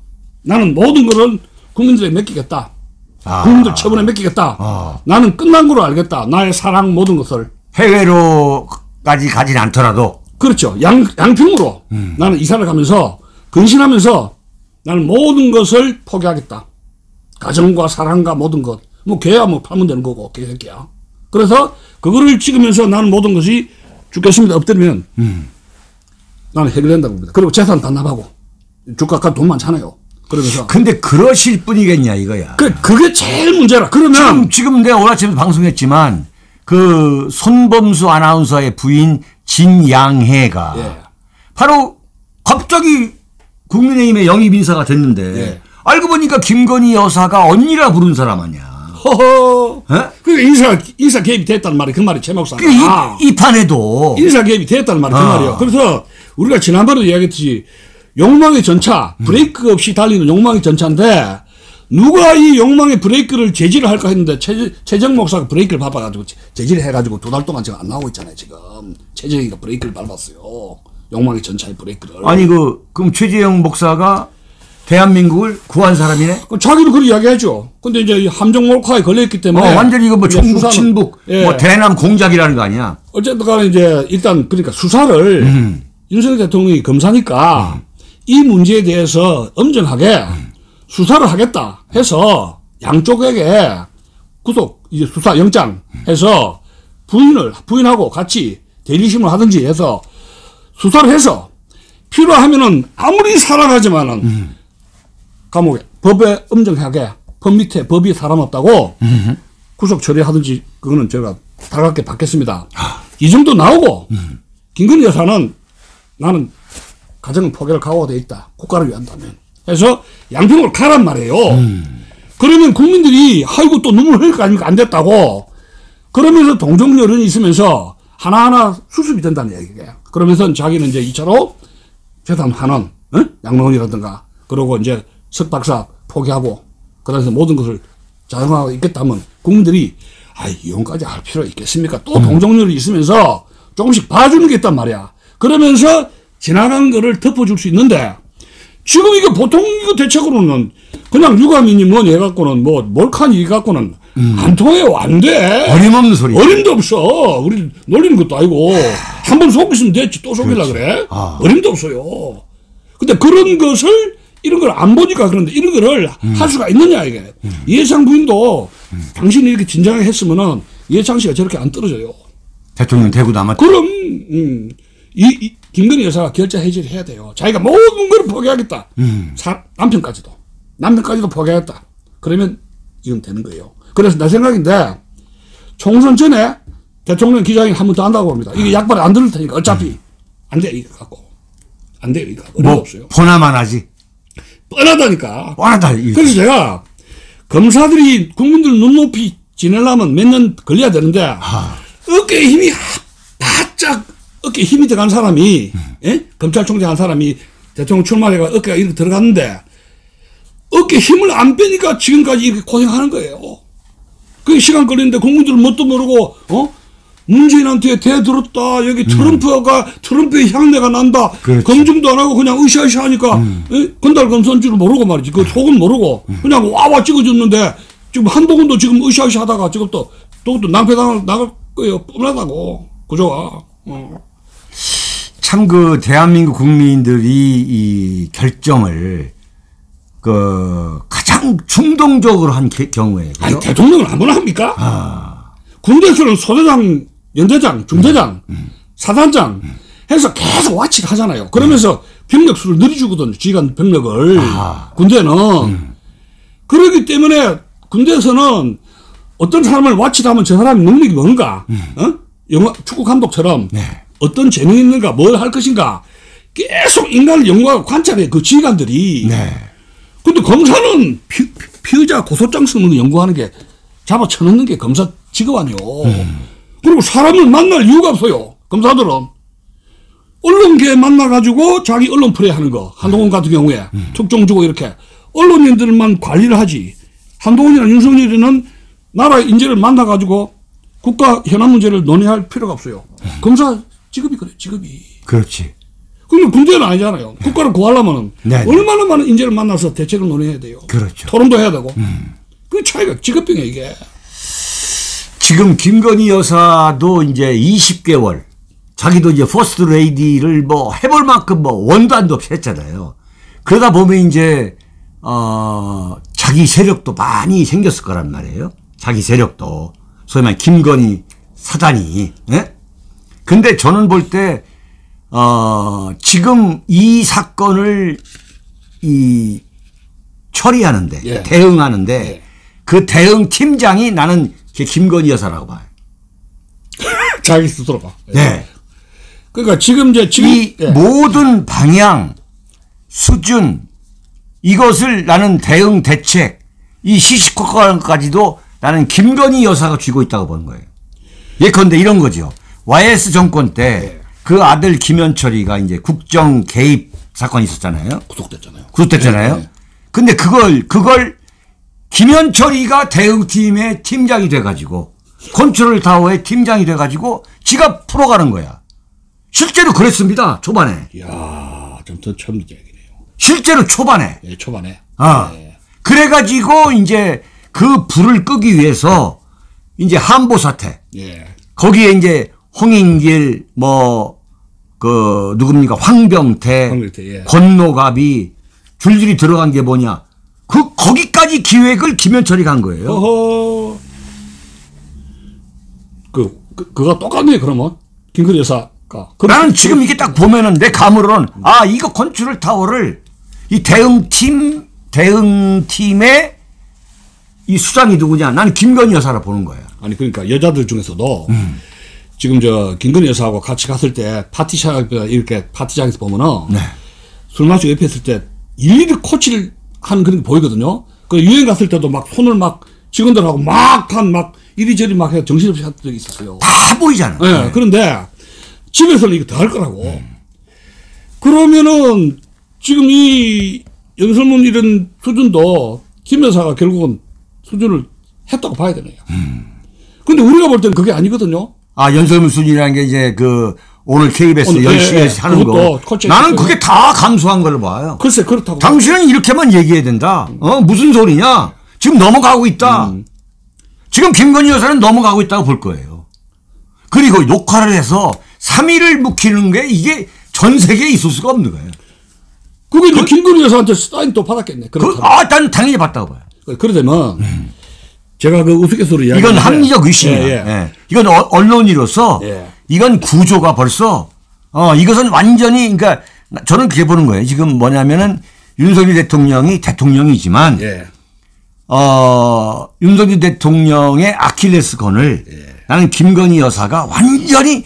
나는 모든 거를 국민들에게 맡기겠다. 국민들 처분에 맡기겠다. 나는 끝난 거로 알겠다. 나의 사랑 모든 것을. 해외로까지 가진 않더라도. 그렇죠. 양평으로 나는 이사를 가면서 근신하면서 나는 모든 것을 포기하겠다. 가정과 사랑과 모든 것. 뭐 개야 뭐 팔면 되는 거고 개새끼야. 그래서 그거를 찍으면서 나는 모든 것이 죽겠습니다. 엎드리면 나는 해결된다고 봅니다. 그리고 재산 반납하고 주가가 돈 많잖아요. 그러면서 근데 그러실 분이겠냐 이거야. 그게 제일 문제라. 그러면 지금 내가 오늘 아침에 방송했지만 그 손범수 아나운서의 부인 진양혜가 예. 바로 갑자기 국민의힘의 영입 인사가 됐는데 예. 알고 보니까 김건희 여사가 언니라 부른 사람 아니야. 허허. 에? 그 인사 개입이 됐다는 말이 그 말이 최 목사. 이 판에도 인사 개입이 됐다는 말이 그 말이에요. 그래서 우리가 지난번에도 이야기했듯이 욕망의 전차, 브레이크 없이 달리는 욕망의 전차인데 누가 이 욕망의 브레이크를 제지를 할까 했는데 최정 목사가 브레이크를 밟아가지고 제지를 해가지고 2달 동안 지금 안 나오고 있잖아요. 지금 최정희가 브레이크를 밟았어요. 욕망의 전차의 브레이크를. 아니 그럼 최재형 목사가 대한민국을 구한 사람이네. 자기도 그렇게 이야기하죠. 근데 이제 함정 몰카에 걸려있기 때문에. 완전히 이거 뭐 종북, 수사는, 친북, 예. 뭐 대남 공작이라는 거 아니야. 어쨌든 간에 이제 일단 그러니까 수사를 윤석열 대통령이 검사니까 이 문제에 대해서 엄정하게 수사를 하겠다 해서 양쪽에게 구속, 이제 수사 영장 해서 부인하고 같이 대리심을 하든지 해서 수사를 해서 필요하면은 아무리 살아가지만은 감옥에 법에 엄정하게 법 밑에 법이 사람 없다고 구속 처리하든지 그거는 제가 달갑게 받겠습니다. 이 정도 나오고 김건희 여사는 나는 가정 포기를 각오가 돼 있다. 국가를 위한다면 해서 양평을 가란 말이에요. 그러면 국민들이 아이고 또 눈물 흘릴 거 아닙니까? 안 됐다고. 그러면서 동정 여론이 있으면서 하나하나 수습이 된다는 얘기예요. 그러면서 자기는 이제 2차로 재산 환원, 양로원이라든가 그러고 이제 석박사 포기하고 그래서 모든 것을 자영하고 있겠다면 국민들이 이혼까지 할 필요가 있겠습니까? 또 동정열이 있으면서 조금씩 봐주는 게 있단 말이야. 그러면서 지나간 거를 덮어줄 수 있는데 지금 이게 보통 이거 대책으로는 그냥 유가민이 뭐니 해갖고는 뭐 몰카니 해갖고는 안 통해요. 안 돼. 어림없는 소리. 어림도 없어. 우리 놀리는 것도 아니고 한 번 속이시면 됐지 또 속이려고 그래. 어림도 없어요. 근데 그런 것을 이런 걸 안 보니까 그런데 이런 거를 할 수가 있느냐 이게. 이해창 부인도 당신이 이렇게 진작에 했으면은 이해창 씨가 저렇게 안 떨어져요. 대통령 대구 남았. 그럼 이 김건희 여사가 결자 해지를 해야 돼요. 자기가 모든 걸 포기하겠다. 남편까지도 포기하겠다. 그러면 이건 되는 거예요. 그래서 내 생각인데 총선 전에 대통령 기자회견 한 번 더 한다고 봅니다. 이게 약발에 안 들을 테니까 어차피 안 돼 이거 갖고 안 돼요 이거 뭐 없어요. 보나만 하지. 뻔하다니까. 뻔하다. 그래서 제가 검사들이 국민들 눈높이 지내려면 몇 년 걸려야 되는데 어깨에 힘이 바짝 어깨에 힘이 들어간 사람이 검찰총장 한 사람이 대통령 출마해가 어깨가 이렇게 들어갔는데 어깨에 힘을 안 빼니까 지금까지 이렇게 고생하는 거예요. 그게 시간 걸리는데 국민들 뭣도 모르고 문재인한테 대들었다. 여기 트럼프의 향내가 난다. 그렇지. 검증도 안 하고 그냥 으쌰으쌰 하니까 건달검사인 줄 모르고 말이지. 그 속은 모르고 그냥 와와 찍어줬는데 지금 한동훈도 지금 으쌰으쌰 하다가 지금 또 낭패당할 나갈 거예요. 뻔하다고. 구조가. 참 그 대한민국 국민들이 이 결정을 가장 충동적으로 한 경우에. 아니 대통령은 아무나 합니까? 군대에서는 소대장, 연대장, 중대장, 사단장 해서 계속 와치를 하잖아요. 그러면서 병력 수를 늘려주거든요. 지휘관 병력을. 군대는. 그렇기 때문에 군대에서는 어떤 사람을 와치를 하면 저 사람의 능력이 뭔가, 영화, 축구 감독처럼 어떤 재능이 있는가, 뭘 할 것인가 계속 인간을 연구하고 관찰해, 그 지휘관들이. 근데 검사는 피의자 고소장 쓰는 거 연구하는 게 잡아 쳐넣는 게 검사 직업 아니요. 그리고 사람을 만날 이유가 없어요. 검사들은. 언론계 만나가지고 자기 언론 플레이하는 거. 한동훈 같은 경우에 특종 주고 이렇게. 언론인들만 관리를 하지. 한동훈이나 윤석열이는 나라 인재를 만나가지고 국가 현안 문제를 논의할 필요가 없어요. 검사 직업이 그래, 직업이. 그렇지. 그러면 군대는 아니잖아요. 국가를 구하려면 얼마나 많은 인재를 만나서 대책을 논의해야 돼요. 그렇죠. 토론도 해야 되고. 그 차이가 직업병이야, 이게. 지금 김건희 여사도 이제 20개월 자기도 이제 퍼스트 레이디를 뭐 해볼 만큼 뭐 원도 안도 없이 했잖아요. 그러다 보면 이제 자기 세력도 많이 생겼을 거란 말이에요. 자기 세력도 소위 말해 김건희 사단이. 예? 근데 저는 볼 때 지금 이 사건을 처리하는데 대응하는데 그 대응 팀장이 나는 김건희 여사라고 봐요. 자기 스스로가. 네. 그러니까 지금 이 모든 방향, 수준 이것을 나는 대응 대책 이 시시콜콜까지도 나는 김건희 여사가 쥐고 있다고 보는 거예요. 예컨대 이런 거죠. YS 정권 때 그 아들 김현철이가 이제 국정 개입 사건이 있었잖아요. 구속됐잖아요. 근데 그걸 김현철이가 대응팀의 팀장이 돼가지고 컨트롤 타워의 팀장이 돼가지고 지가 풀어가는 거야. 실제로 그랬습니다. 초반에. 이야, 좀 더 처음 얘기네요. 실제로 초반에. 예, 초반에. 예. 그래가지고 이제 그 불을 끄기 위해서 이제 한보 사태. 예. 거기에 이제 홍인길 누굽니까 황병태, 예. 권노갑이 줄줄이 들어간 게 뭐냐. 거기까지 기획을 김현철이 간 거예요. 어허. 그거 똑같네, 그러면. 김건희 여사가. 나는 지금 이게 딱 보면은 내 감으로는 이거 건축을 타워를 이 대응팀의 이 수장이 누구냐. 나는 김건희 여사라 보는 거예요. 아니, 그러니까 여자들 중에서도 지금 김건희 여사하고 같이 갔을 때 이렇게 파티장에서 보면은 네. 술 마시고 옆에 있을 때 일일이 코치를 하는 그런 게 보이거든요. 그 유행 갔을 때도 막 손을 막 직원들하고 막 이리저리 막 해서 정신없이 한 적이 있었어요. 다 보이잖아. 네. 네. 그런데 집에서는 이거 더 할 거라고. 그러면은 지금 이 연설문 이런 수준도 김 여사가 결국은 수준을 했다고 봐야 되네요. 근데 우리가 볼 때는 그게 아니거든요. 연설문 수준이라는 게 이제 오늘 KBS 10시에 하는 거. 나는 그게 다 감수한 걸로 봐요. 글쎄, 그렇다고. 당신은 이렇게만 얘기해야 된다. 무슨 소리냐? 지금 넘어가고 있다. 지금 김건희 여사는 넘어가고 있다고 볼 거예요. 그리고 녹화를 해서 3일을 묵히는 게 이게 전 세계에 있을 수가 없는 거예요. 그게 이제 김건희 여사한테 사인 또 받았겠네. 난 당연히 받다고 봐요. 그러려면 제가 우스갯소리 이야기. 이건 합리적 의심이야. 예. 이건 언론이로서 이건 구조가 벌써 이것은 완전히 그러니까 저는 그렇게 보는 거예요. 지금 뭐냐면은 윤석열 대통령이 대통령이지만 윤석열 대통령의 아킬레스건을 나는 김건희 여사가 완전히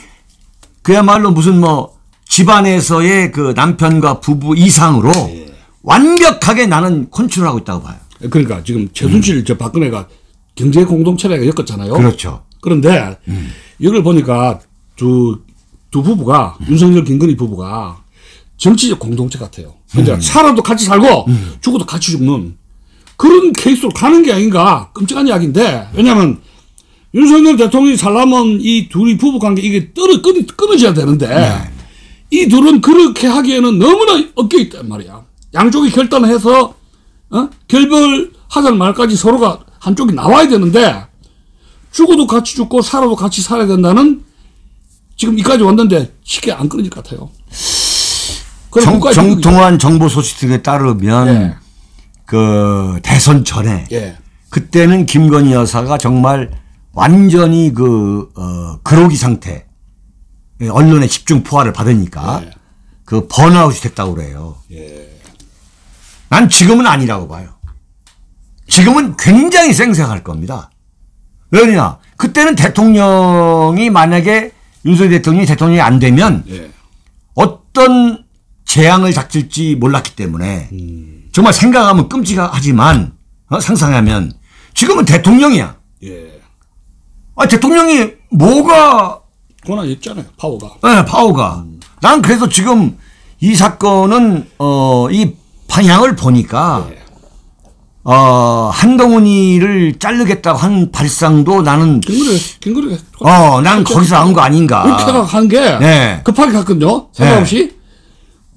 그야말로 무슨 집안에서의 그 남편과 부부 이상으로 완벽하게 나는 컨트롤하고 있다고 봐요. 그러니까 지금 최순실 박근혜가 경제 공동체라고 엮었잖아요. 그렇죠. 그런데 이걸 보니까 두 부부가 윤석열 김건희 부부가 정치적 공동체 같아요. 그러니까 살아도 같이 살고 죽어도 같이 죽는 그런 케이스로 가는 게 아닌가 끔찍한 이야기인데 왜냐하면 윤석열 대통령이 살려면 이 둘이 부부 관계 이게 끊어져야 되는데 이 둘은 그렇게 하기에는 너무나 엮여 있단 말이야. 양쪽이 결단을 해서 결별하자는 말까지 서로가 한쪽이 나와야 되는데 죽어도 같이 죽고 살아도 같이 살아야 된다는 지금 이까지 왔는데 쉽게 안 끊어질 것 같아요. 정통한 정보 소식 등에 따르면 그 대선 전에 그때는 김건희 여사가 정말 완전히 그러기 상태 언론의 집중 포화를 받으니까 그 번아웃이 됐다고 그래요. 난 지금은 아니라고 봐요. 지금은 굉장히 생생할 겁니다. 왜냐? 그때는 대통령이 만약에 윤석열 대통령이 안 되면 어떤 재앙을 닥칠지 몰랐기 때문에 정말 생각하면 끔찍하지만 상상하면 지금은 대통령이야. 대통령이 뭐가 권한이 있잖아요. 파워가. 네, 파워가. 난 그래서 지금 이 사건은 이 방향을 보니까 한동훈이를 자르겠다고 한 발상도 나는 김건희 나는 거기서 나온 거 아닌가. 그렇게 한 게 급하게 갔거든요. 생각 없이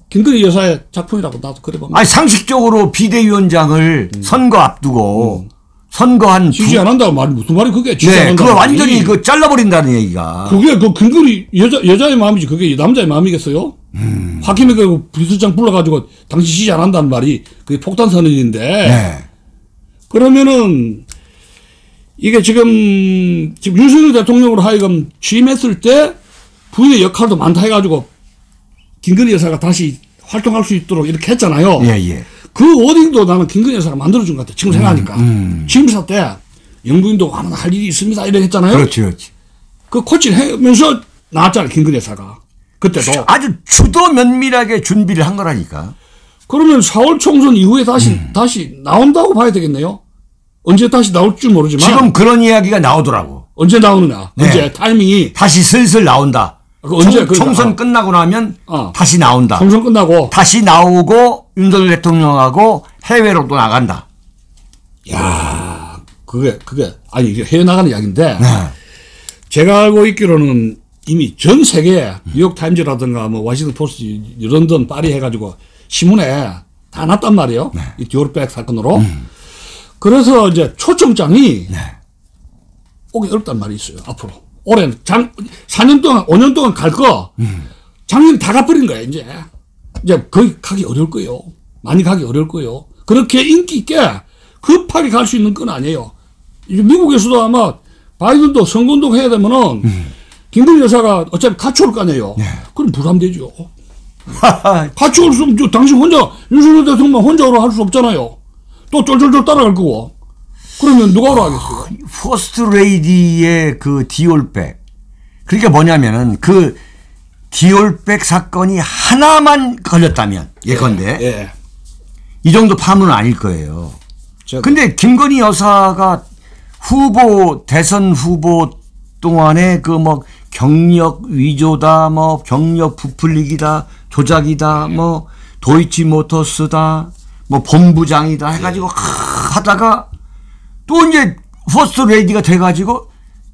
김건희 여사의 작품이라고 나도 그래 봅니다. 상식적으로 비대위원장을 선거 앞두고 선거한 지지 안 한다고 말이 무슨 말이 그게 지지 안 한다고. 그거 완전히 잘라버린다는 얘기가. 그게 김건희 여자의 마음이지 그게 남자의 마음이겠어요? 하kim이 비서장 불러가지고 당신 지지 안 한다는 말이 그게 폭탄 선언인데. 그러면은 이게 지금 윤석열 대통령으로 하여금 취임했을 때 부인의 역할도 많다 해가지고 김건희 여사가 다시 활동할 수 있도록 이렇게 했잖아요. 그 워딩도 나는 김건희 여사가 만들어준 것 같아. 지금 생각하니까. 취임사 때 영부인도 할 일이 있습니다. 이렇게 했잖아요. 그렇지. 그 코치를 하면서 나왔잖아요. 김건희 여사가. 그때도. 아주 주도 면밀하게 준비를 한 거라니까. 그러면 4월 총선 이후에 다시 나온다고 봐야 되겠네요. 언제 다시 나올지 모르지만. 지금 그런 이야기가 나오더라고. 언제 나오느냐. 언제 타이밍이. 다시 슬슬 나온다. 언제 총선 끝나고 나면 다시 나온다. 총선 끝나고 다시 나오고 윤석열 대통령하고 해외로 또 나간다. 야, 그게 아니 이게 해외 나가는 이야기인데 제가 알고 있기로는 이미 전 세계 뉴욕 타임즈라든가 뭐 워싱턴 포스트, 런던, 파리 해가지고 신문에 다 났단 말이에요. 이 디올백 사건으로. 그래서 이제 초청장이 오기 어렵단 말이 있어요. 앞으로. 올해는 4년 동안, 5년 동안 갈 거, 작년에 다 가버린 거야, 이제. 이제 거기 가기 어려울 거예요. 많이 가기 어려울 거예요. 그렇게 인기 있게 급하게 갈 수 있는 건 아니에요. 미국에서도 아마 바이든도 선거운동 해야 되면은 김건희 여사가 어차피 같이 올 거 아니에요. 그럼 부담되죠. 같이 올 수 없죠. 당신 혼자, 윤석열 대통령 혼자 오라 할 수 없잖아요. 또 쫄쫄쫄 따라갈 거고. 그러면 누가 오라 하겠어요? 퍼스트 레이디의 그 디올백. 그러니까 뭐냐면은 그 디올백 사건이 하나만 걸렸다면 예컨대 예. 이 정도 파문은 아닐 거예요. 근데 김건희 여사가 대선 후보 동안에 그 뭐 경력 위조다, 뭐 경력 부풀리기다, 조작이다, 뭐 도이치모터스다, 뭐 본부장이다 해가지고 하다가 또 이제 퍼스트 레이디가 돼가지고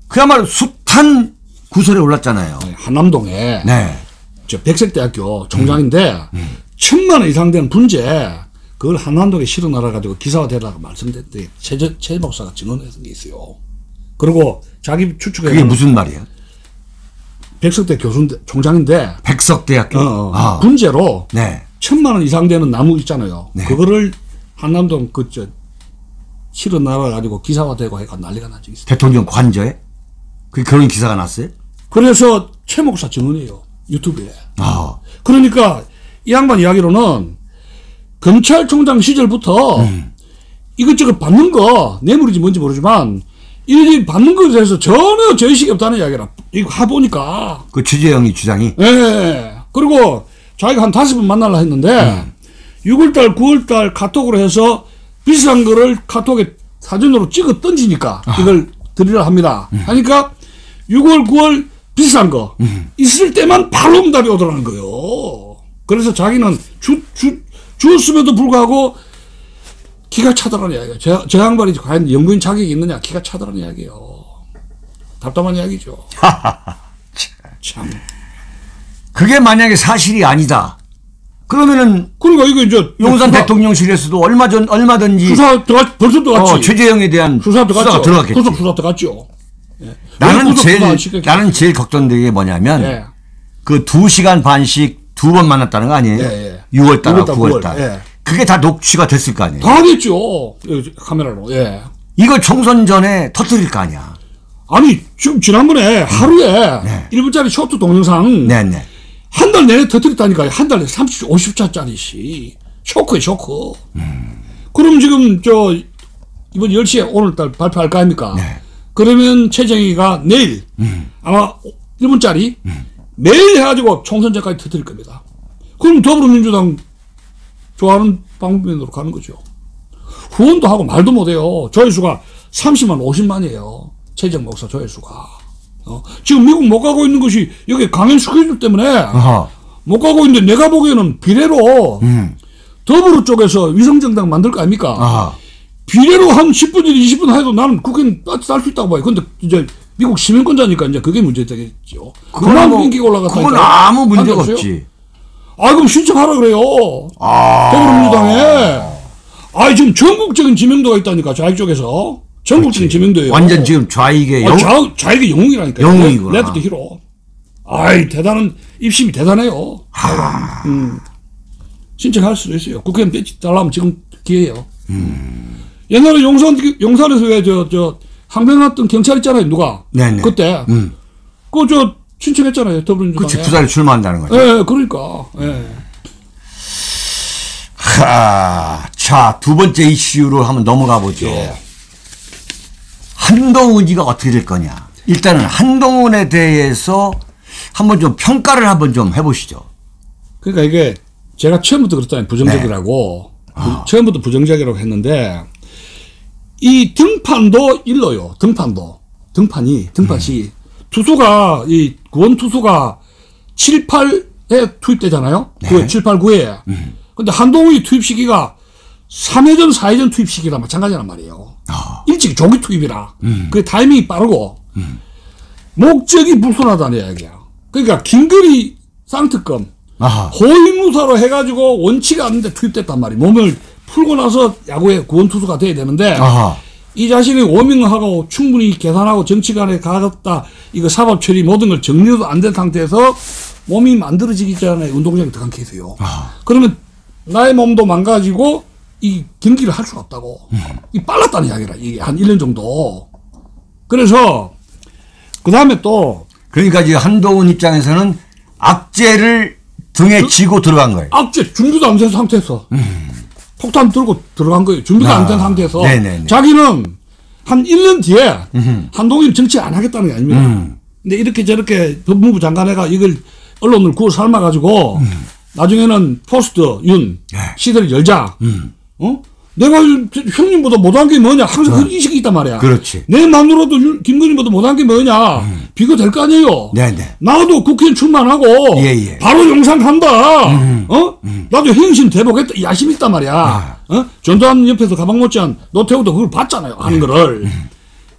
그야말로 숱한 구설에 올랐잖아요. 한남동에 네. 저 백색대학교 총장인데 1,000만 원 이상 되는 분재 그걸 한남동에 실어놔라 가지고 기사화되라고 말씀드렸는데 최 목사가 증언해서 게 있어요. 그리고 자기 추측에 그게 무슨 말이에요? 백석대 교수인데 총장인데 백석대학교 분재로 네. 1,000만 원 이상 되는 나무 있잖아요. 네. 그거를 한남동 실어놔라 가지고 기사화되고 해가 난리가 난 적이 있어요. 대통령 관저에 그런 기사가 났어요? 그래서 최 목사 증언이에요. 유튜브에. 아. 그러니까 이 양반 이야기로는 검찰총장 시절부터 이것저것 받는 거 뇌물인지 뭔지 모르지만 이들이 받는 것에 대해서 전혀 죄의식이 없다는 이야기라. 이거 해보니까. 그 주재영이 주장이? 예. 그리고 자기가 한 5번 만나려 했는데 6월달 9월달 카톡으로 해서 비싼 거를 카톡에 사진으로 찍어 던지니까 이걸 드리려 합니다. 하니까 6월 9월 비싼 거 있을 때만 바로 응답이 오더라는 거예요. 그래서 자기는 주었음에도 불구하고 기가 차더라는 이야기예요. 저 양반이 과연 연구인 자격이 있느냐 기가 차더라는 이야기예요. 답답한 이야기죠. 참. 그게 만약에 사실이 아니다. 그러면은 그러니까 이거 이제 용산 대통령실에서도 얼마든지 수사 벌써 들어갔지. 최재형에 대한 수사가 들어갔겠지. 구속 수사 들어갔죠. 예. 나는 제일 걱정되는 게 뭐냐면 예. 그 2시간 반씩 2번 만났다는 거 아니에요? 예. 6월달과 9월달. 예. 그게 다 녹취가 됐을 거 아니에요? 다 됐죠. 카메라로. 예. 이걸 총선 전에 터뜨릴 거 아니야. 아니 지금 지난번에 하루에 1분짜리 쇼트 동영상 네네. 한 달 내내 터뜨렸다니까요. 한 달에 30, 50차짜리씩. 쇼크에 쇼크. 그럼 지금 이번 10시에 오늘달 발표할 거 아닙니까? 네. 그러면 최정희가 내일 아마 1분짜리 매일 해가지고 총선 전까지 터뜨릴 겁니다. 그럼 더불어민주당 좋아하는 방법면으로 가는 거죠. 후원도 하고 말도 못해요. 조회수가 30만, 50만이에요. 최정 목사 조회수가. 지금 미국 못 가고 있는 것이 여기 강연 스케줄 때문에 못 가고 있는데 내가 보기에는 비례로 더불어 쪽에서 위성정당 만들 거 아닙니까? 비례로 한 10분, 20분 해도 나는 국회는 쌀 수 있다고 봐요. 근데 이제 미국 시민권자니까 이제 그게 문제 되겠죠. 그만 인기가 올라갔다니까. 그건 아무 문제가 없지. 그럼 신청하라 그래요. 더불어민주당에. 지금 전국적인 지명도가 있다니까, 좌익 쪽에서. 전국적인 지명도예요. 완전 지금 좌익의 좌익의 영웅이라니까요. 영웅이구나. 레프트 히로. 대단한, 입심이 대단해요. 신청할 수도 있어요. 국회의원 배치 달라면 지금 기회예요. 옛날에 용산에서 왜 항변했던 경찰 있잖아요, 누가. 네네. 그때. 신청했잖아요, 더불어민주당에. 그치, 부산에 출마한다는 거죠. 예, 그러니까. 예. 자, 두 번째 이슈로 한번 넘어가 보죠. 예. 한동훈이가 어떻게 될 거냐. 일단은 한동훈에 대해서 한번 좀 평가를 한번 좀 해보시죠. 그러니까 이게 제가 처음부터 그랬잖아요. 부정적이라고. 처음부터 부정적이라고 했는데 이 등판도 일러요. 등판이 투수가 이 구원 투수가 7, 8에 투입되잖아요. 네. 7, 8, 9에. 근데 한동훈이 투입 시기가 3회전, 4회전 투입 시기랑 마찬가지란 말이에요. 일찍 조기 투입이라. 그 타이밍이 빠르고 목적이 불순하다는 이야기야. 그러니까 김건희 쌍특검 아하. 호위무사로 해가지고 원치가 않는데 투입됐단 말이에요. 몸을 풀고 나서 야구에 구원투수가 돼야 되는데 아하. 이 자신이 워밍하고 충분히 계산하고 정치관에 가졌다. 이거 사법 처리 모든 걸 정리도 안 된 상태에서 몸이 만들어지기 전에 운동장에 들어간 케이스예요. 그러면 나의 몸도 망가지고 이 경기를 할 수가 없다고. 이 빨랐다는 이야기라. 이게 한 1년 정도. 그래서 그 다음에 또 그러니까 이제 한동훈 입장에서는 악재를 등에 지고 들어간 거예요. 악재 준비도 안 된 상태에서 폭탄 들고 들어간 거예요. 준비가 안 된 상태에서 네네네. 자기는 한 1년 뒤에 한동훈이 정치 안 하겠다는 게 아닙니다. 근데 이렇게 저렇게 법무부 장관회가 이걸 언론을 구워 삶아가지고 나중에는 포스트 윤 시대를 열자. 내가 형님보다 못한 게 뭐냐. 항상 그 인식이 있단 말이야. 그렇지. 내 마누라도 김건희보다 못한 게 뭐냐. 비교될 거 아니에요. 네네. 나도 국회의원 출마하고 예. 바로 용산 간다. 나도 행신 대보겠다. 이 야심이 있단 말이야. 전두환 옆에서 가방 못지한 노태우도 그걸 봤잖아요. 하는 거를.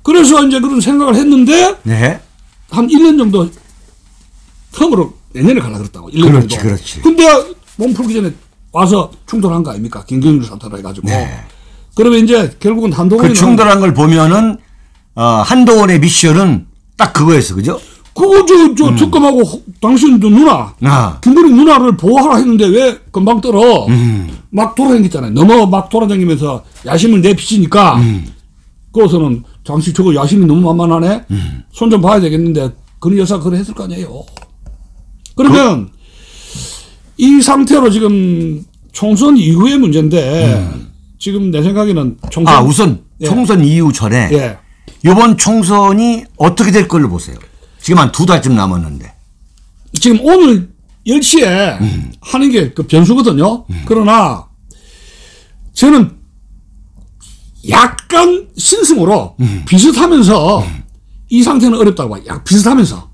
그래서 이제 그런 생각을 했는데 네. 한 1년 정도 텀으로 내년에 가려고 그랬다고. 1년 그렇지, 정도. 그렇지. 근데 몸 풀기 전에 와서 충돌한 거 아닙니까? 김경률 사태로 해가지고. 네. 그러면 이제 결국은 한동훈이 그 충돌한 걸 보면은 한동훈의 미션은 딱 그거였어, 그죠? 그거 특검하고 당신도 누나 김건희 누나를 보호하라 했는데 왜 금방 떨어? 막 돌아다녔잖아요. 너무 막 돌아다니면서 야심을 내비치니까 그것은 당신 저거 야심이 너무 만만하네. 손 좀 봐야 되겠는데 그 여사가 그래 했을 거 아니에요. 그러면 이 상태로 지금 총선 이후의 문제인데 지금 내 생각에는 총선 우선 총선 이후 전에 이번 총선이 어떻게 될 걸로 보세요? 지금 한 2달쯤 남았는데. 지금 오늘 10시에 하는 게 그 변수거든요. 그러나 저는 약간 신승으로 비슷하면서 이 상태는 어렵다고 봐요. 약 비슷하면서.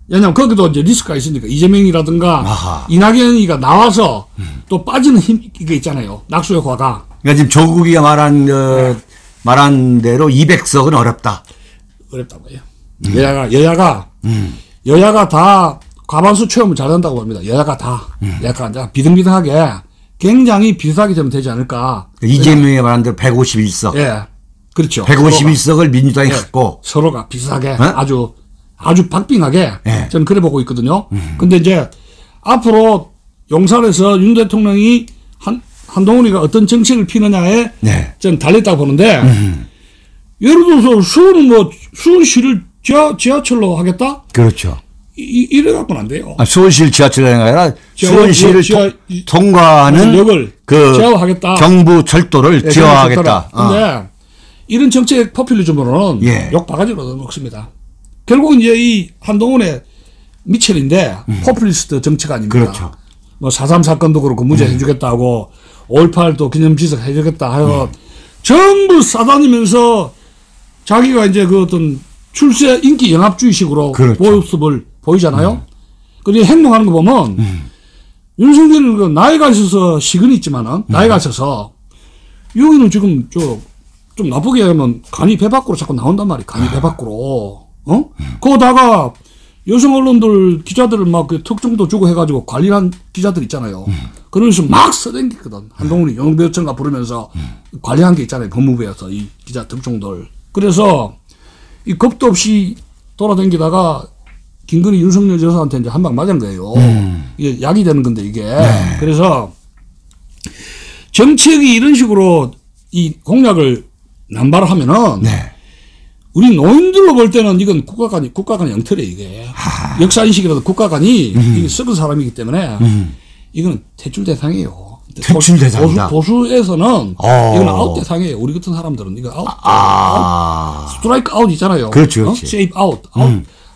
왜냐면 거기도 이제 리스크가 있으니까 이재명이라든가 이낙연이가 나와서 또 빠지는 힘이 있잖아요. 낙수 효과가. 그러니까 지금 조국이가 말한 대로 200석은 어렵다. 어렵다고 해요. 여야가 다 과반수 채우면 잘한다고 봅니다. 여야가 다. 약간 비등비등하게 굉장히 비슷하게 되면 되지 않을까. 이재명이 말한 대로 151석. 예. 그렇죠. 151석을 민주당이 갖고. 서로가 비슷하게 아주 박빙하게 저는 그래 보고 있거든요. 근데 이제 앞으로 용산에서 윤 대통령이 한동훈이가 어떤 정책을 피느냐에 저는 달렸다고 보는데 예를 들어서 수원시를 지하철로 하겠다? 그렇죠. 이래 갖고는 안 돼요. 수원시를 지하철로 아니라 수원시를 통과하는 역을 지하화하겠다. 경부 철도를 지하화하겠다. 근데 이런 정책 포퓰리즘으로는 욕 바가지로 얻어먹습니다. 결국은 이제 이 한동훈의 미첼인데 포퓰리스트 정책 아닙니까? 그렇죠. 뭐 4.3 사건도 그렇고 무죄 해주겠다고 5.18도 기념지석 해주겠다 하고 전부 싸다니면서 자기가 이제 그 어떤 출세 인기 영합주의식으로 모습을 보이잖아요. 그리고 행동하는 거 보면 윤석열은 그 나이가 있어서 시근이 있지만은 나이가 있어서 여기는 지금 좀 나쁘게 하면 간이 배 밖으로 자꾸 나온단 말이에요. 간이 배 밖으로. 거기다가 여성 언론들 기자들을 막 그 특종도 주고 해가지고 관리한 기자들 있잖아요. 그러면서 막 써댕기거든. 한동훈이 영배우청가 부르면서 관리한 게 있잖아요. 법무부에서 이 기자 특종들. 그래서 이 겁도 없이 돌아다니다가 김건희 윤석열 여사한테 이제 한 방 맞은 거예요. 이게 약이 되는 건데 이게. 그래서 정치력이 이런 식으로 이 공약을 남발하면은 우리 노인들로 볼 때는 이건 국가간의 영털이에요, 이게. 역사인식이라도 국가간이 이게 썩은 사람이기 때문에 이거는 퇴출 대상이에요. 퇴출 대상이다. 보수에서는 이건 아웃 대상이에요. 우리 같은 사람들은 이거 아웃. 스트라이크 아웃 있잖아요. 그렇죠. 세이브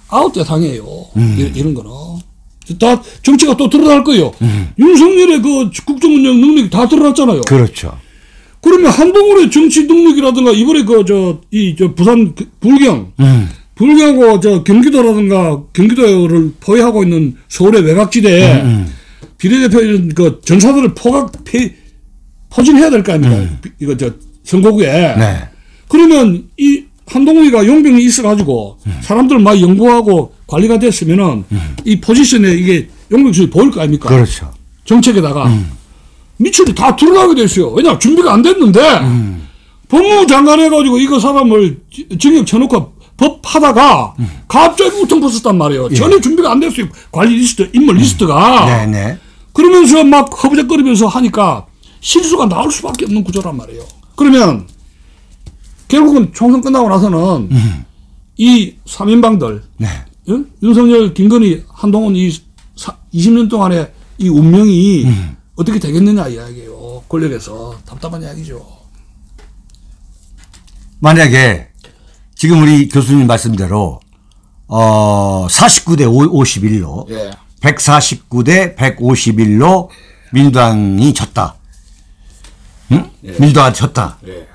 아웃 대상이에요. 이런 거는. 다 정치가 또 드러날 거예요. 윤석열의 그 국정운영 능력이 다 드러났잖아요. 그렇죠. 그러면 한동훈의 정치 능력이라든가 이번에 부산 불경하고 경기도라든가 경기도를 포위하고 있는 서울의 외곽지대에 비례대표 이런 그 전사들을 포진해야 될 거 아닙니까? 이거 선거구에. 그러면 이 한동훈이가 용병이 있어가지고 사람들 막 연구하고 관리가 됐으면은 이 포지션에 이게 영국이 보일 거 아닙니까? 그렇죠. 정책에다가 미천이 다 드러나게 됐어요. 왜냐 준비가 안 됐는데 법무부 장관 해가지고 이거 사람을 징역 쳐놓고 법 하다가 갑자기 우통 벗었단 말이에요. 예. 전혀 준비가 안 됐어요. 관리 리스트, 인물 리스트가. 네네. 그러면서 막 허부적거리면서 하니까 실수가 나올 수밖에 없는 구조란 말이에요. 그러면 결국은 총선 끝나고 나서는 이 3인방들 네. 윤석열, 김건희, 한동훈 이 20년 동안의 이 운명이 어떻게 되겠느냐 이야기예요. 권력에서 답답한 이야기죠. 만약에 지금 우리 교수님 말씀대로 49대 51로 예. 149대 151로 민주당이 졌다. 응? 예. 민주당이 졌다. 예.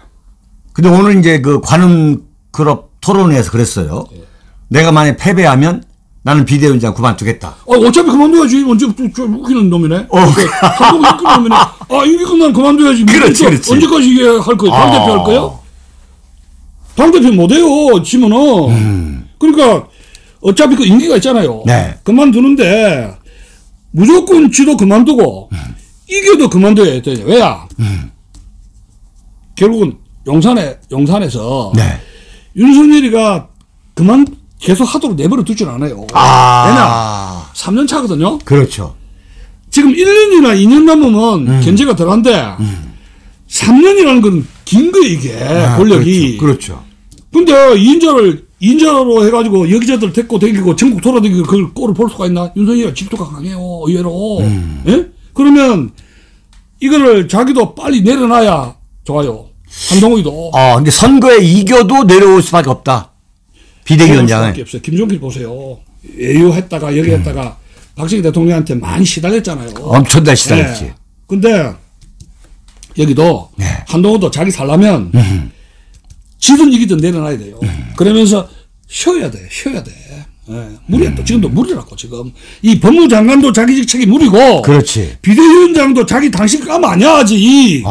근데 오늘 이제 그 관훈 클럽 토론회에서 그랬어요. 예. 내가 만약 패배하면 나는 비대위원장 그만두겠다. 어차피 그만둬야지. 언제 웃기는 놈이네. 한국 웃기는 놈이네. 임기 끝나면 그만둬야지. 그렇지, 그렇지. 언제까지 이게 할 거예요? 당대표 할 거예요? 당대표 못해요. 지면은. 그러니까 어차피 그 임기가 있잖아요. 네. 그만두는데 무조건 지도 그만두고 이겨도 그만둬야 되냐. 왜야? 결국은 용산에서 네. 윤석열이가 계속 하도록 내버려 두질 않아요. 왜냐? 3년 차거든요. 그렇죠. 지금 1년이나 2년 남으면 견제가 들어간대. 3년이라는 건 긴 거예요, 이게. 권력이. 그렇죠. 근데 2인자로 해가지고 여기저들 데리고 다니고 전국 돌아다니고 그걸 꼴을 볼 수가 있나? 윤석열이가 질투가 강해요, 의외로. 예? 그러면 이거를 자기도 빨리 내려놔야 좋아요. 한동훈이도. 근데 선거에 이겨도 내려올 수밖에 없다. 비대위원장은. 수밖에 없어요. 김종필 보세요. 외유했다가 여기 했다가 박정희 대통령한테 많이 시달렸잖아요. 엄청나게 시달렸지. 네. 근데 여기도 네. 한동훈도 자기 살려면 지든 이기든 내려놔야 돼요. 그러면서 쉬어야 돼. 무리야. 지금도 무리라고 지금. 이 법무장관도 자기 직책이 무리고. 그렇지. 비대위원장도 자기 당신 감 아니야 아직.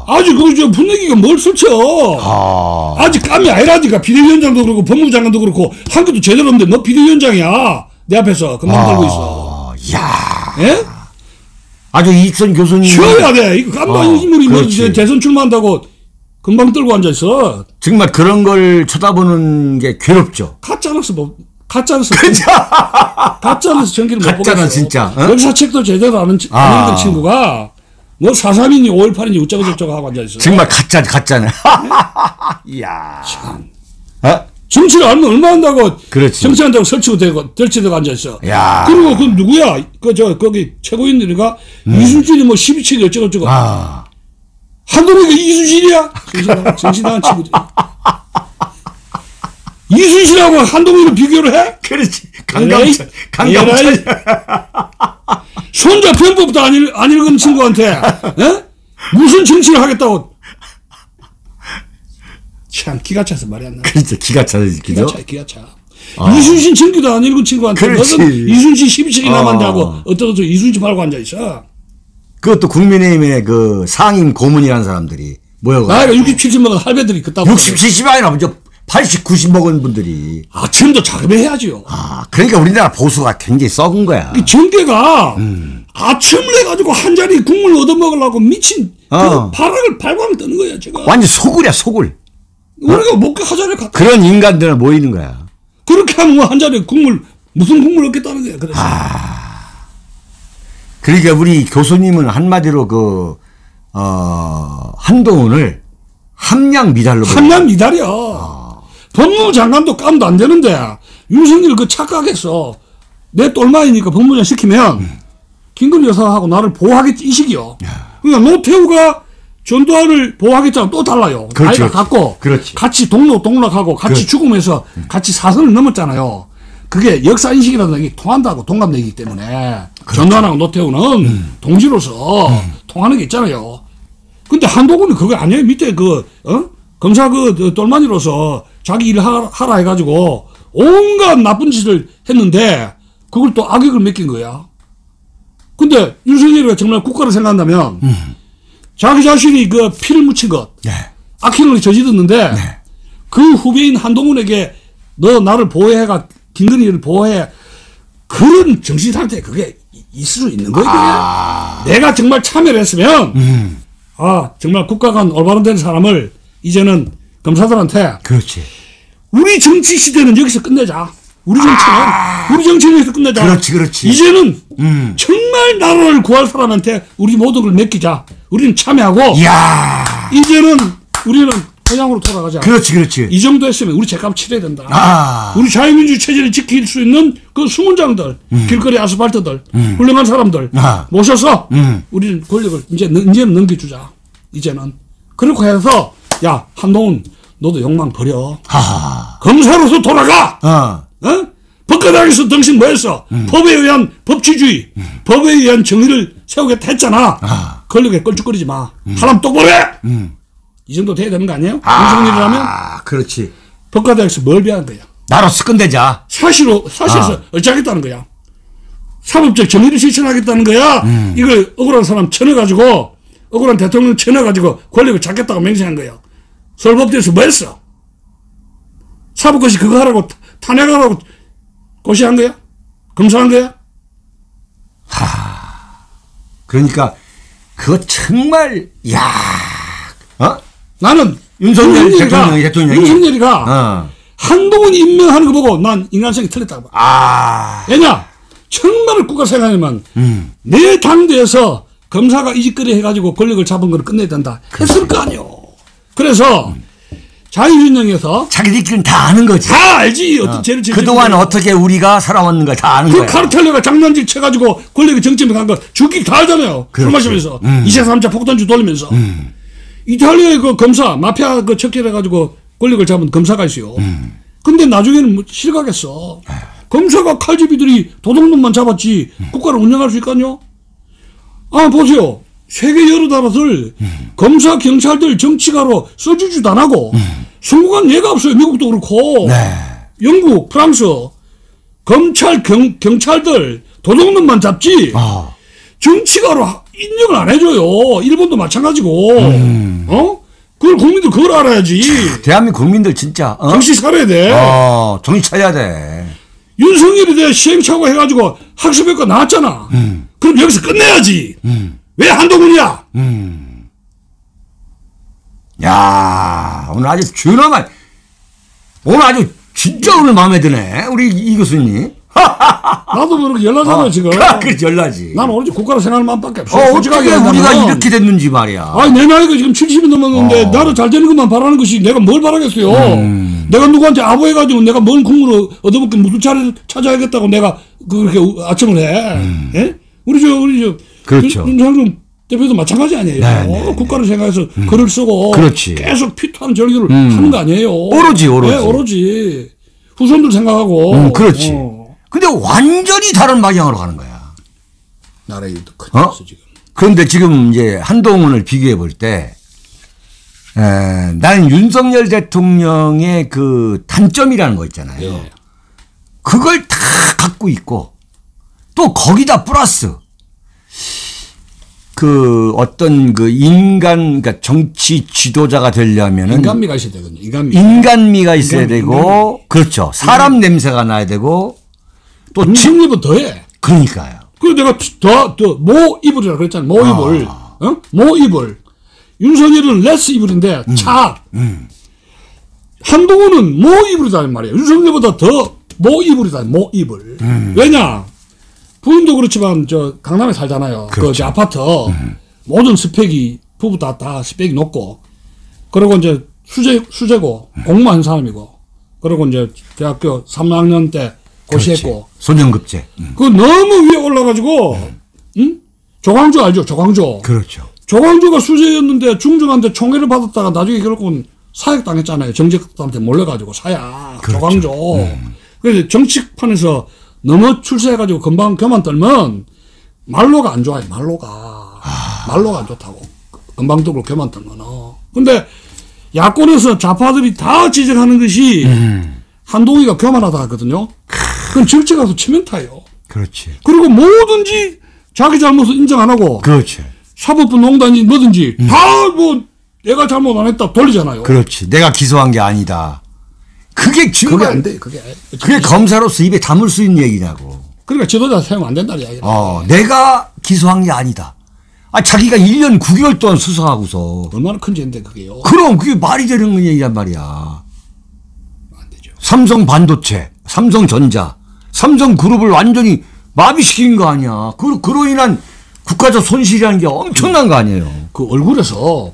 아직 그 분위기가 뭘 설쳐. 아직 감이 아니라니까. 비대위원장도 그렇고 법무장관도 그렇고 한 것도 제대로 없는데 너 비대위원장이야. 내 앞에서 그만 들고 있어. 야. 예? 아주 이익선 교수님. 쉬어야 돼. 이거 깜빡 인물이 뭐 대선 출마한다고 금방 들고 앉아 있어. 정말 그런 걸 쳐다보는 게 괴롭죠. 가짜라서 전기를 못 보겠어. 가짜는 진짜. 어? 역사책도 제대로 아는 친구가 뭐 4.3이니 5.18이니 어쩌고저쩌고 하고 앉아 있어. 정말 가짜네. 이야. 참. 어? 정치를 알면 얼마 한다고. 그렇지. 정치한다고 설치되고 앉아 있어. 야. 그리고 그 누구야? 거기 최고인들이가 이순신이 뭐 12칙이 어쩌고저쩌고. 한동훈이가 이순신이야? 정신당한 친구지. 이순신하고 한동훈을 비교를 해? 그렇지. 강감찬. 강감찬. 손자 편법도 안 읽은 친구한테 에? 무슨 정치를 하겠다고. 참 기가 차서 말이 안 나. 그렇죠. 기가 차지. 기가 차. 이순신 정규도 안 읽은 친구한테 너는 이순신 12층이 남았냐고 어떠고 이순신 팔고 앉아 있어. 그것도 국민의힘의 그 상임 고문이라는 사람들이 모여가지고. 나이가 60, 70 먹은 할배들이 그따고. 60, 70 아니라 먼저 80, 90 먹은 분들이. 아침도 자금해야지요. 그러니까 우리나라 보수가 굉장히 썩은 거야. 이 정계가 아침을 해가지고 한 자리 국물 얻어먹으려고 미친 발악을 발광을 뜨는 거야 지금. 완전 소굴이야 소굴. 우리가 먹고 하자를 갖다. 그런 인간들은 모이는 거야. 그렇게 하면 한 자리 국물 무슨 국물 얻겠다는 거야. 그래서. 그러니까 우리 교수님은 한마디로 한동훈을 함량 미달로. 함량 미달이야. 법무부 장관도 깜도 안 되는데 윤석열 그 착각했어. 내 똘마이니까 법무장 시키면 김건희 여사하고 나를 보호하겠지 이 식이요. 그러니까 노태우가 전두환을 보호하겠다고 또 달라요. 그렇지, 아이가 갖고 그렇지. 같이 동락하고 같이 죽으면서 같이 사선을 넘었잖아요. 그게 역사 인식이라는 게 통한다고 동갑내기 때문에. 그렇죠. 전두환하고 노태우는 동지로서 통하는 게 있잖아요. 근데 한동훈은 그거 아니에요. 밑에 검사 똘마니로서 자기 일 하라 해가지고 온갖 나쁜 짓을 했는데 그걸 또 악역을 맡긴 거야. 근데 윤석열이가 정말 국가를 생각한다면 자기 자신이 그 피를 묻힌 것, 악행을 저지르는데 그 후배인 한동훈에게 너 나를 보호해가 김건희를 보호해. 그런 정신 상태 그게 있을 수 있는 거예요. 내가 정말 참여를 했으면 정말 국가가 올바른 된 사람을 이제는 검사들한테 그렇지. 우리 정치 시대는 여기서 끝내자. 우리 정치는 여기서 끝내자. 그렇지. 이제는 정말 나라를 구할 사람한테 우리 모든 걸 맡기자. 우리는 참여하고 이제는 우리는 고향으로 돌아가자. 그렇지. 이 정도 했으면 우리 죄값 치러야 된다. 우리 자유민주 체제를 지킬 수 있는 그 수문장들, 길거리 아스팔트들, 훌륭한 사람들 모셔서 우리는 권력을 이제는 넘겨주자. 이제는. 그렇게 해서 야 한동훈 너도 욕망 버려. 검사로서 돌아가. 법과당에서 당신 뭐했어? 법에 의한 법치주의, 법에 의한 정의를 세우겠다 했잖아. 권력에 껄쭉거리지 마. 사람 똑바로 해. 이 정도 돼야 되는 거 아니에요? 윤석열이라면? 그렇지. 법과대학에서 뭘 배우는 거야? 나로서 끝내자. 사실에서 어찌하겠다는 거야? 사법적 정의를 실천하겠다는 거야? 이걸 억울한 사람 쳐넣어가지고, 억울한 대통령 쳐넣어가지고 권력을 잡겠다고 맹세한 거야. 서울법대에서 뭐 했어? 사법고시 그거 하라고, 탄핵하라고 고시한 거야? 검사한 거야? 그러니까, 그거 정말, 나는 윤석열 대통령이 윤석열이가 한동훈 임명하는 거 보고 난 인간성이 틀렸다고 봐. 왜냐? 정말 국가 생각하면 내 당대에서 검사가 이짓거리 해가지고 권력을 잡은 걸 끝내야 된다 했을 거 아니오. 그래서 자유진영에서 자기들끼리는 다 아는 거지. 다 알지. 어떤 죄를 지었지. 그동안 어떻게 우리가 살아왔는가 다 아는 거야. 그 카르텔러가 장난질 쳐가지고 권력의 정점에 간 거 죽기 다 알잖아요. 술 마시면서 2차 3차 폭탄주 돌리면서 이탈리아의 그 검사 마피아 그 척결해가지고 권력을 잡은 검사가 있어요. 근데 나중에는 뭐 실각했어. 검사가 칼집이들이 도둑놈만 잡았지 국가를 운영할 수 있거든요. 보세요. 세계 여러 나라들 검사 경찰들 정치가로 써주지도 안 하고 성공한 예가 없어요. 미국도 그렇고 영국 프랑스 검찰 경찰들 도둑놈만 잡지 정치가로 인정을 안 해줘요. 일본도 마찬가지고. 그걸 국민들 그걸 알아야지. 대한민국 국민들 진짜 정신 차려야 돼. 정신 차려야 돼. 윤석열에 대해 시행착오 해가지고 학습효과 나왔잖아. 그럼 여기서 끝내야지. 왜 한동훈이야? 야, 오늘 아주 준엄한, 오늘 아주 진짜 오늘 마음에 드네. 우리 이 교수님. 나도 모르게 열나잖아, 지금. 그렇지, 열나지. 나는 오로지 국가를 생각할 마음밖에 없어. 어떻게 우리가 이렇게 됐는지 말이야. 내 나이가 지금 70이 넘었는데, 나를 잘 되는 것만 바라는 것이 내가 뭘 바라겠어요. 내가 누구한테 아부해가지고 내가 뭔 국물을 얻어먹게 무슨 차를 찾아야겠다고 내가 그렇게 아첨을 해. 예? 우리 그렇죠. 윤석열 대표도 마찬가지 아니에요. 국가를 생각해서 글을 쓰고. 그렇지. 계속 피투하는 절기를 하는 거 아니에요. 오로지. 네, 오로지. 후손들 생각하고. 그렇지. 근데 완전히 다른 방향으로 가는 거야. 나라의 일도 커졌어, 지금. 그런데 지금 이제 한동훈을 비교해 볼 때, 나는 윤석열 대통령의 그 단점이라는 거 있잖아요. 그걸 다 갖고 있고, 또 거기다 플러스, 그 어떤 그 그러니까 정치 지도자가 되려면은 인간미가 있어야 되거든요. 인간미가 있어야 되고, 그렇죠. 사람 냄새가 나야 되고, 또 진입은 더해. 그러니까요. 그리고 내가 모이불이라고 그랬잖아요. 모이불. 모이불. 윤석열은 레스 이불인데 한동훈은 모이불이라는 말이에요. 윤석열보다 더 모이불이다. 모이불. 왜냐? 부인도 그렇지만 강남에 살잖아요. 그렇죠. 그 아파트 모든 스펙이 부부 다 스펙이 높고, 그리고 이제 수재고 공무원 사람이고, 그리고 이제 대학교 3학년 때 고시했고. 소년급제. 그 너무 위에 올라가지고, 조광조 알죠? 조광조. 그렇죠. 조광조가 수재였는데 중중한테 총애를 받았다가 나중에 결국은 사약 당했잖아요. 정책한테 몰려가지고 사약. 그렇죠. 조광조. 그래서 정치판에서 너무 출세해가지고 금방 교만 떨면 말로가 안 좋아요. 말로가 안 좋다고. 금방 떨고 교만 떨면. 근데 야권에서 좌파들이 다 지적하는 것이 한동훈이가 교만하다 하거든요. 그건 정치 가서 치명타예요. 그렇지. 그리고 뭐든지 자기 잘못을 인정 안 하고. 그렇지. 사법부 농단이 뭐든지 다 뭐 내가 잘못 안 했다 돌리잖아요. 그렇지. 내가 기소한 게 아니다. 그게 그게 안 돼. 그게 검사로서 입에 담을 수 있는 얘기냐고. 그러니까 지도자 세우면 안 된다는 이야기야. 내가 기소한 게 아니다. 자기가 1년 9개월 동안 수사하고서. 얼마나 큰 죄인데 그게요. 그럼 그게 말이 되는 얘기란 말이야. 안 되죠. 삼성 반도체, 삼성전자, 삼성그룹을 완전히 마비시킨 거 아니야. 그로 인한 국가적 손실이라는 게 엄청난 거 아니에요. 그 얼굴에서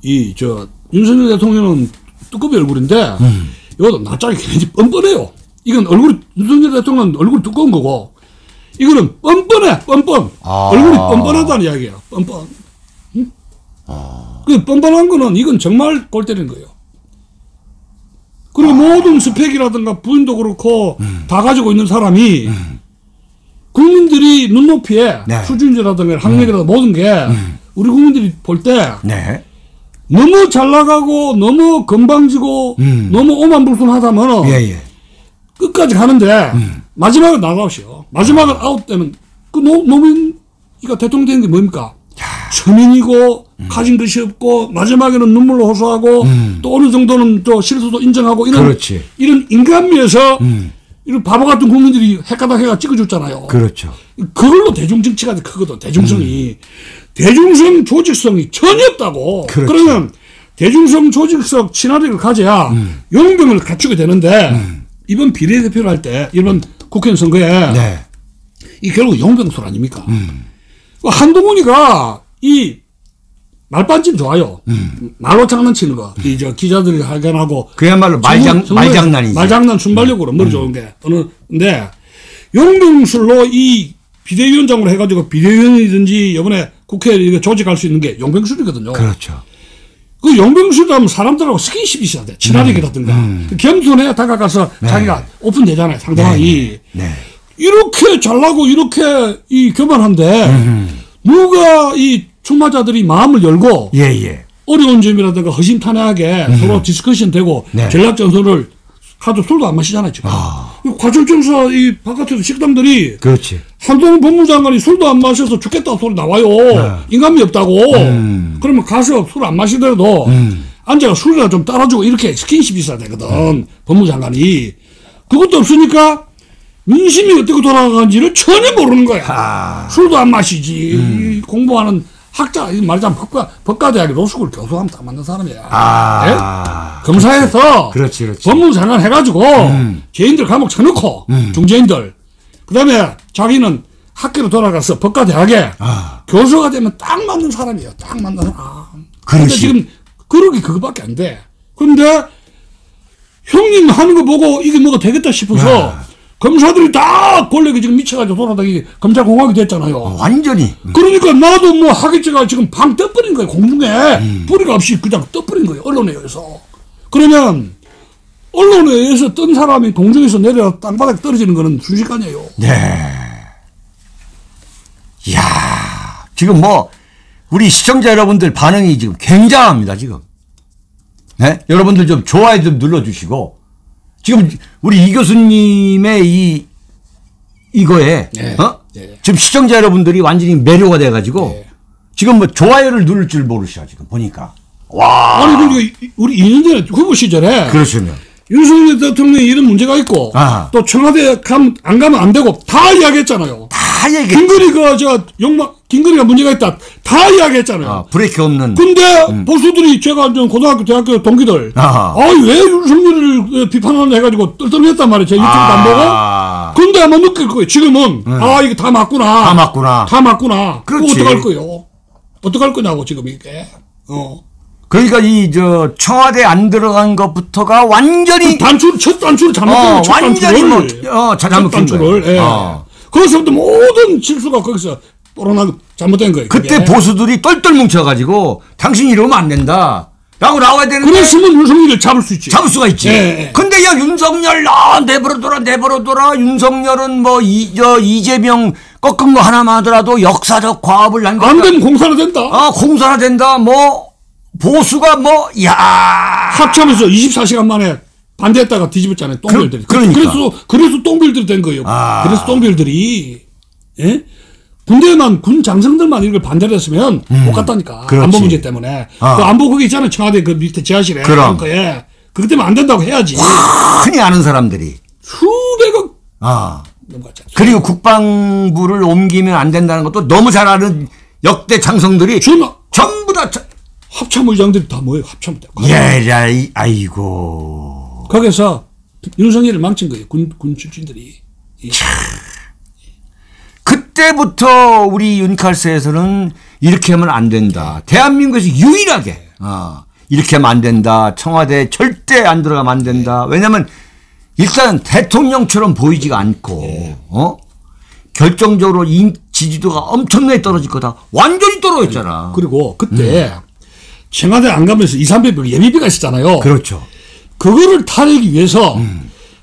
윤석열 대통령은 두꺼비 얼굴인데 이것도 낯짝이 굉장히 뻔뻔해요. 이건 윤석열 대통령은 얼굴이 두꺼운 거고 이거는 뻔뻔해, 뻔뻔. 얼굴이 뻔뻔하다는 이야기야. 뻔뻔. 응? 그 뻔뻔한 거는 이건 정말 골 때리는 거예요. 그리고 모든 스펙이라든가 부인도 그렇고 다 가지고 있는 사람이 국민들이 눈높이에 네. 수준이라든가 학력이라든가 모든 게 우리 국민들이 볼 때 네. 너무 잘 나가고 너무 건방지고 너무 오만불순하다면 끝까지 가는데 마지막은 나가오시오. 마지막은 아웃되면 그 노무현이가 대통령 되는 게 뭡니까? 서민이고 가진 것이 없고 마지막에는 눈물로 호소하고 또 어느 정도는 또 실수도 인정하고 이런 인간미에서 이런 바보 같은 국민들이 헷가닥 해가 찍어줬잖아요. 그렇죠. 그걸로 대중정치가 크거든. 대중성이. 대중성 조직성이 전혀 없다고. 그렇죠. 그러면 대중성 조직성 친화력을 가져야 용병을 갖추게 되는데 이번 비례대표를 할 때 이번 국회의원 선거에 네. 이 결국 용병술 아닙니까? 한동훈이가 이 말반쯤 좋아요. 말로 장난치는 거. 기자들이 발견하고. 그야말로 말장난이지. 말장난 순발력으로 머리 좋은 게. 근데 용병술로 이 비대위원장으로 해가지고 비대위원이든지 이번에 국회에 조직할 수 있는 게 용병술이거든요. 그렇죠. 그 용병술하면 사람들하고 스킨십이 있어야 돼. 친화력이라든가. 겸손해야 다가가서 자기가 오픈되잖아요. 상대방이. 네. 이렇게 잘나고 이렇게 교만한데 누가 이 출마자들이 마음을 열고 어려운 점이라든가 허심탄회하게 서로 디스커션 되고 전략 전선을 가도 술도 안 마시잖아요 지금. 과천청사 이 바깥에서 식당들이 그렇지. 한동훈 법무장관이 술도 안 마셔서 죽겠다고 소리 나와요. 인간미 없다고. 그러면 가서 술 안 마시더라도 앉아가 술이나 좀 따라주고 이렇게 스킨십이 있어야 되거든. 법무장관이. 그것도 없으니까 민심이 어떻게 돌아가는지를 전혀 모르는 거야. 술도 안 마시지. 공부하는 학자, 말하자면 법과대학의 로스쿨 교수하면 딱 맞는 사람이야. 검사에서 그렇지. 법무장관 해가지고 죄인들 감옥 쳐넣고 중죄인들. 그 다음에 자기는 학교로 돌아가서 법과대학에 교수가 되면 딱 맞는 사람이에요. 딱 맞는 사람. 그런데 지금 그러기 그거밖에 안 돼. 그런데 형님 하는 거 보고 이게 뭐가 되겠다 싶어서 검사들이 다 권력이 지금 미쳐가지고 돌아다니게 검찰공화국이 됐잖아요. 완전히. 그러니까 나도 뭐 하겠지가 지금 방 떠버린 거예요. 공중에. 뿌리가 없이 그냥 떠버린 거예요. 언론에 의해서. 그러면 언론에 의해서 뜬 사람이 공중에서 내려 땅바닥에 떨어지는 거는 순식간이에요. 네. 이야, 지금 뭐 우리 시청자 여러분들 반응이 지금 굉장합니다. 지금. 네? 여러분들 좀 좋아요 좀 눌러주시고 지금 우리 이 교수님의 이거에 지금 시청자 여러분들이 완전히 매료가 돼가지고 지금 뭐 좋아요를 누를 줄 모르시죠 지금 보니까. 와. 아니 그러니까 우리 2년 전에 후보 시절에 그렇군요. 윤석열 대통령이 이런 문제가 있고 또 청와대 안 가면 안 되고 다 이야기했잖아요. 다 얘기했죠. 김건희가 김건희가 문제가 있다 다 이야기했잖아요. 브레이크 없는. 근데 보수들이 제가 고등학교 대학교 동기들 왜 윤석열을 비판하는 해가지고 뜰뜰했단 말이에요. 제 유튜브도 안 보고. 근데 아마 느낄 거예요. 지금은 이게 다 맞구나. 다 맞구나. 그렇지. 그거 어떡할 거예요. 어떡할 거냐고 지금 이게. 그러니까 청와대 안 들어간 것부터가 완전히 첫 단추를 잘못된 거예요. 완전히 잘못된 거예요. 그래서부터 모든 실수가 거기서 잘못된 거예요. 그때 그게. 보수들이 똘똘 뭉쳐가지고 당신이 이러면 안 된다 라고 나와야 되는데 그랬으면 윤석열을 잡을 수 있지. 잡을 수가 있지. 근데 윤석열 내버려둬라. 윤석열은 뭐 이재명 꺾은 거 하나만 하더라도 역사적 과업을 난 안 되면 공사나 된다. 공사나 된다. 뭐 보수가 합참에서 24시간 만에 반대했다가 뒤집었잖아요. 똥별들이. 그러니까. 그래서 똥별들이 된 거예요. 그래서 똥별들이. 군 장성들만 이걸 반대를 했으면 못 갔다니까. 안보 문제 때문에. 그 안보 그게 있잖아요. 청와대 그 밑에 지하실에. 그것 때문에 안 된다고 해야지. 흔히 아는 사람들이. 수백억. 넘어갔지 않습니까? 그리고 국방부를 옮기면 안 된다는 것도 너무 잘 아는 역대 장성들이 전부 다 합참의장들이 다 뭐예요? 합참의장. 예, 아이고. 거기서 윤석열을 망친 거예요. 군 출신들이. 그때부터 우리 윤칼스에서는 이렇게 하면 안 된다. 대한민국에서 유일하게 이렇게 하면 안 된다. 청와대에 절대 안 들어가면 안 된다. 왜냐하면 일단 대통령처럼 보이지가 않고 결정적으로 지지도가 엄청나게 떨어질 거다. 완전히 떨어졌잖아. 그리고 그때 청와대 안 가면서 2, 300명 예비비가 있었잖아요. 그렇죠. 그거를 타내기 위해서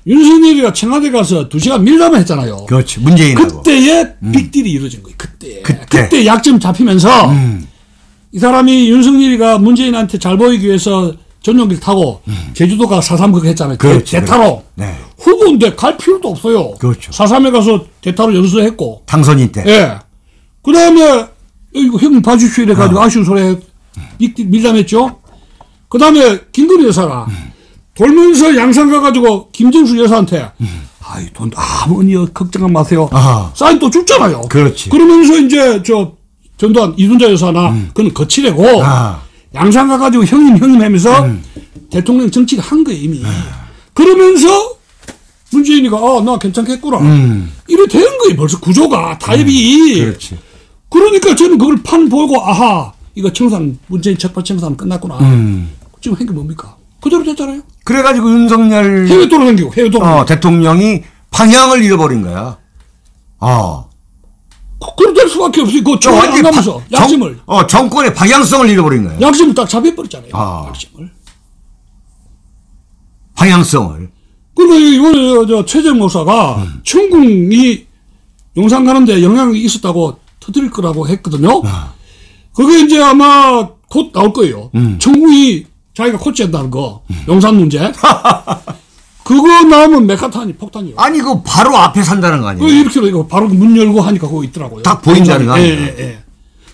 윤석열이가 청와대 가서 2시간 밀담을 했잖아요. 그렇지. 문재인하고. 그때의 빅딜이 이루어진 거예요. 그때 약점 잡히면서 이 사람이 윤석열이가 문재인한테 잘 보이기 위해서 전용기를 타고 제주도가 4.3 그거 했잖아요. 그렇죠. 대타로. 네. 후보인데 갈 필요도 없어요. 그렇죠. 4.3에 가서 대타로 연수했고. 당선인 때. 예. 그 다음에 이거 형 봐주시오 이래가지고 아쉬운 소리 밀담했죠. 그 다음에 김건희 여사가 돌면서 양산 가가지고 김정수 여사한테 아이 돈 아무니 걱정하지 마세요. 사인 또 줬잖아요. 그렇지. 그러면서 이제 전두환 이순자 여사나 그건 거치래고 양산 가가지고 형님 하면서 대통령 정치가 한 거예요 이미. 그러면서 문재인이가 나 괜찮겠구나. 이래 된 거예요 벌써 구조가 타협이. 그렇지. 그러니까 저는 그걸 판 보고 아하 이거 청산 문재인 척발 청산 끝났구나. 지금 한 게 뭡니까? 그대로 됐잖아요. 그래가지고 윤석열 해외 돌아다니고 해외 돌아. 대통령이 방향을 잃어버린 거야. 그럼 될 수밖에 없어요. 그 청와대 안 가면서 약심을. 정권의 방향성을 잃어버린 거야. 약심을 딱 잡혀버렸잖아요. 약심을. 방향성을. 그리고 이번에 최재형 목사가 천궁이 용산 가는데 영향이 있었다고 터뜨릴 거라고 했거든요. 그게 이제 아마 곧 나올 거예요. 천궁이 자기가 코치한다는 거. 용산 문제. 그거 나오면 메카탄이 폭탄이요. 아니 그 바로 앞에 산다는 거 아니에요? 이렇게 이거 바로 문 열고 하니까 그거 있더라고요. 딱 보인다는 거 아니에요? 예.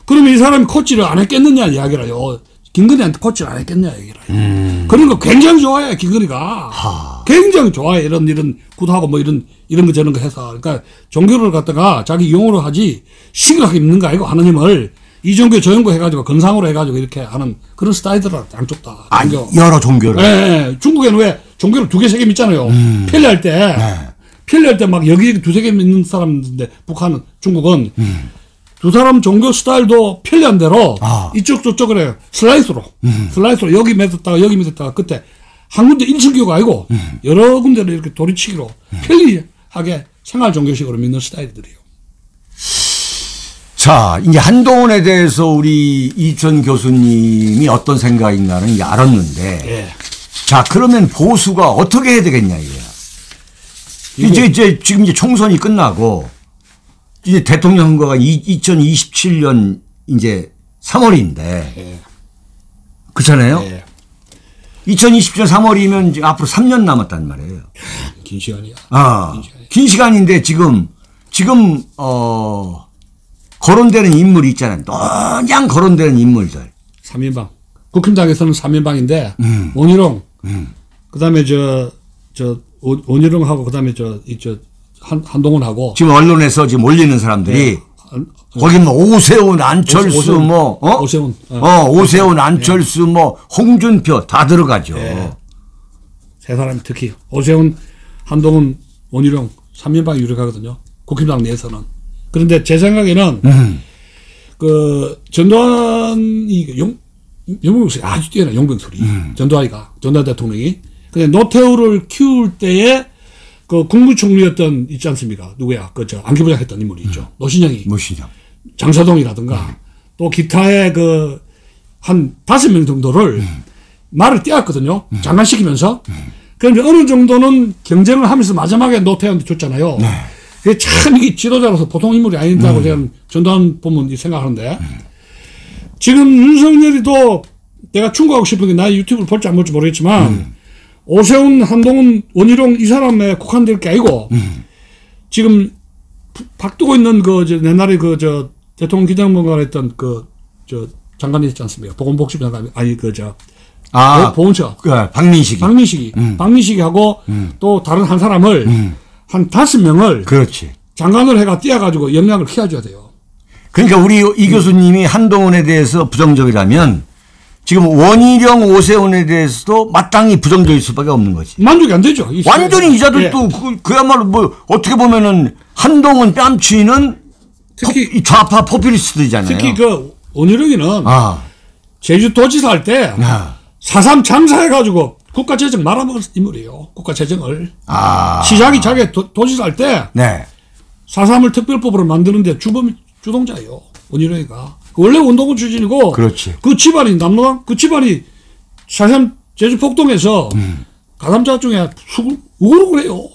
그러면 이 사람이 코치를 안 했겠느냐 이야기라요. 김건희한테 코치를 안 했겠냐 이야기라요. 그런 거 굉장히 좋아해 김건희가. 굉장히 좋아해 이런 구도하고 뭐 이런 거 저런 거 해서. 그러니까 종교를 갖다가 자기 용어로 하지 심각하게 믿는 거 아니고 하나님을 이종교 저종교 해가지고 건상으로 해가지고 이렇게 하는 그런 스타일들은 양쪽 다. 아니 여러 종교를. 예. 중국에는 왜 종교를 2개, 3개 믿잖아요. 편리할 때. 편리할 때 막 여기 2, 3개 믿는 사람인데 북한은 중국은 두 사람 종교 스타일도 편리한 대로 이쪽 저쪽을 해요. 슬라이스로 여기 믿었다가 여기 믿었다가 그때 한 군데 일신교가 아니고 여러 군데를 이렇게 도리치기로 편리하게 생활 종교식으로 믿는 스타일들이에요. 자, 이제 한동훈에 대해서 우리 이천 교수님이 어떤 생각인가는 이제 알았는데, 자, 그러면 보수가 어떻게 해야 되겠냐, 이게. 지금 이제 총선이 끝나고, 이제 대통령 선거가 2027년 이제 3월인데, 그렇잖아요? 2027년 3월이면 이제 앞으로 3년 남았단 말이에요. 긴 시간이야. 긴 시간인데 지금, 거론되는 인물이 있잖아요. 그냥 거론되는 인물들. 3인방. 국힘당에서는 3인방인데, 원희룡, 그 다음에 원희룡하고, 그 다음에 한동훈하고. 지금 언론에서 지금 올리는 사람들이, 거기 뭐 오세훈, 안철수, 오세훈. 오세훈, 안철수, 홍준표 다 들어가죠. 세 사람이 특히, 오세훈, 한동훈, 원희룡, 3인방이 유력하거든요. 국힘당 내에서는. 그런데 제 생각에는 전두환이 용병술이 아주 뛰어나 용병술이 전두환 대통령이 근데 노태우를 키울 때에 그 국무총리였던 있지 않습니까? 누구야? 안기부장 했던 인물이 있죠. 노신영이. 장사동이라든가 또 기타의 한 5명 정도를 말을 떼었거든요. 장관시키면서. 그런데 어느 정도는 경쟁을 하면서 마지막에 노태우한테 줬잖아요. 참 이게 지도자로서 보통 인물이 아닌다고 제가 전두환 보면 생각하는데 지금 윤석열이도 내가 충고하고 싶은 게 나 유튜브를 볼지 안 볼지 모르겠지만 오세훈, 한동훈, 원희룡 이 사람에 국한될 게 아니고 지금 박두고 있는 옛날에 대통령 기자회견을 했던 장관이 있지 않습니까? 보건복지부 장관 보건처 박민식이. 박민식이하고 또 다른 한 사람을 한 5명을 그렇지. 장관을 해가 띄어가지고 영향을 키워줘야 돼요. 그러니까 우리 이 교수님이 한동훈에 대해서 부정적이라면 지금 원희룡, 오세훈에 대해서도 마땅히 부정적일 수밖에 없는 거지. 만족이 안 되죠. 완전히 이자들도 그야말로 뭐 어떻게 보면은 한동훈 뺨치는 특히 좌파 포퓰리스트잖아요. 특히 그 원희룡이는 제주도지사 할 때 4.3 장사해가지고 국가재정 말아먹을 인물이에요. 국가재정을. 시작이 자기 도지사 할 때 네. 4.3을 특별법으로 만드는데 주동자예요. 원희룡이가. 원래 운동권 출신이고. 그렇지. 그 집안이 남로당 그 집안이 4.3 제주 폭동에서 가담자 중에 우글우글 해요.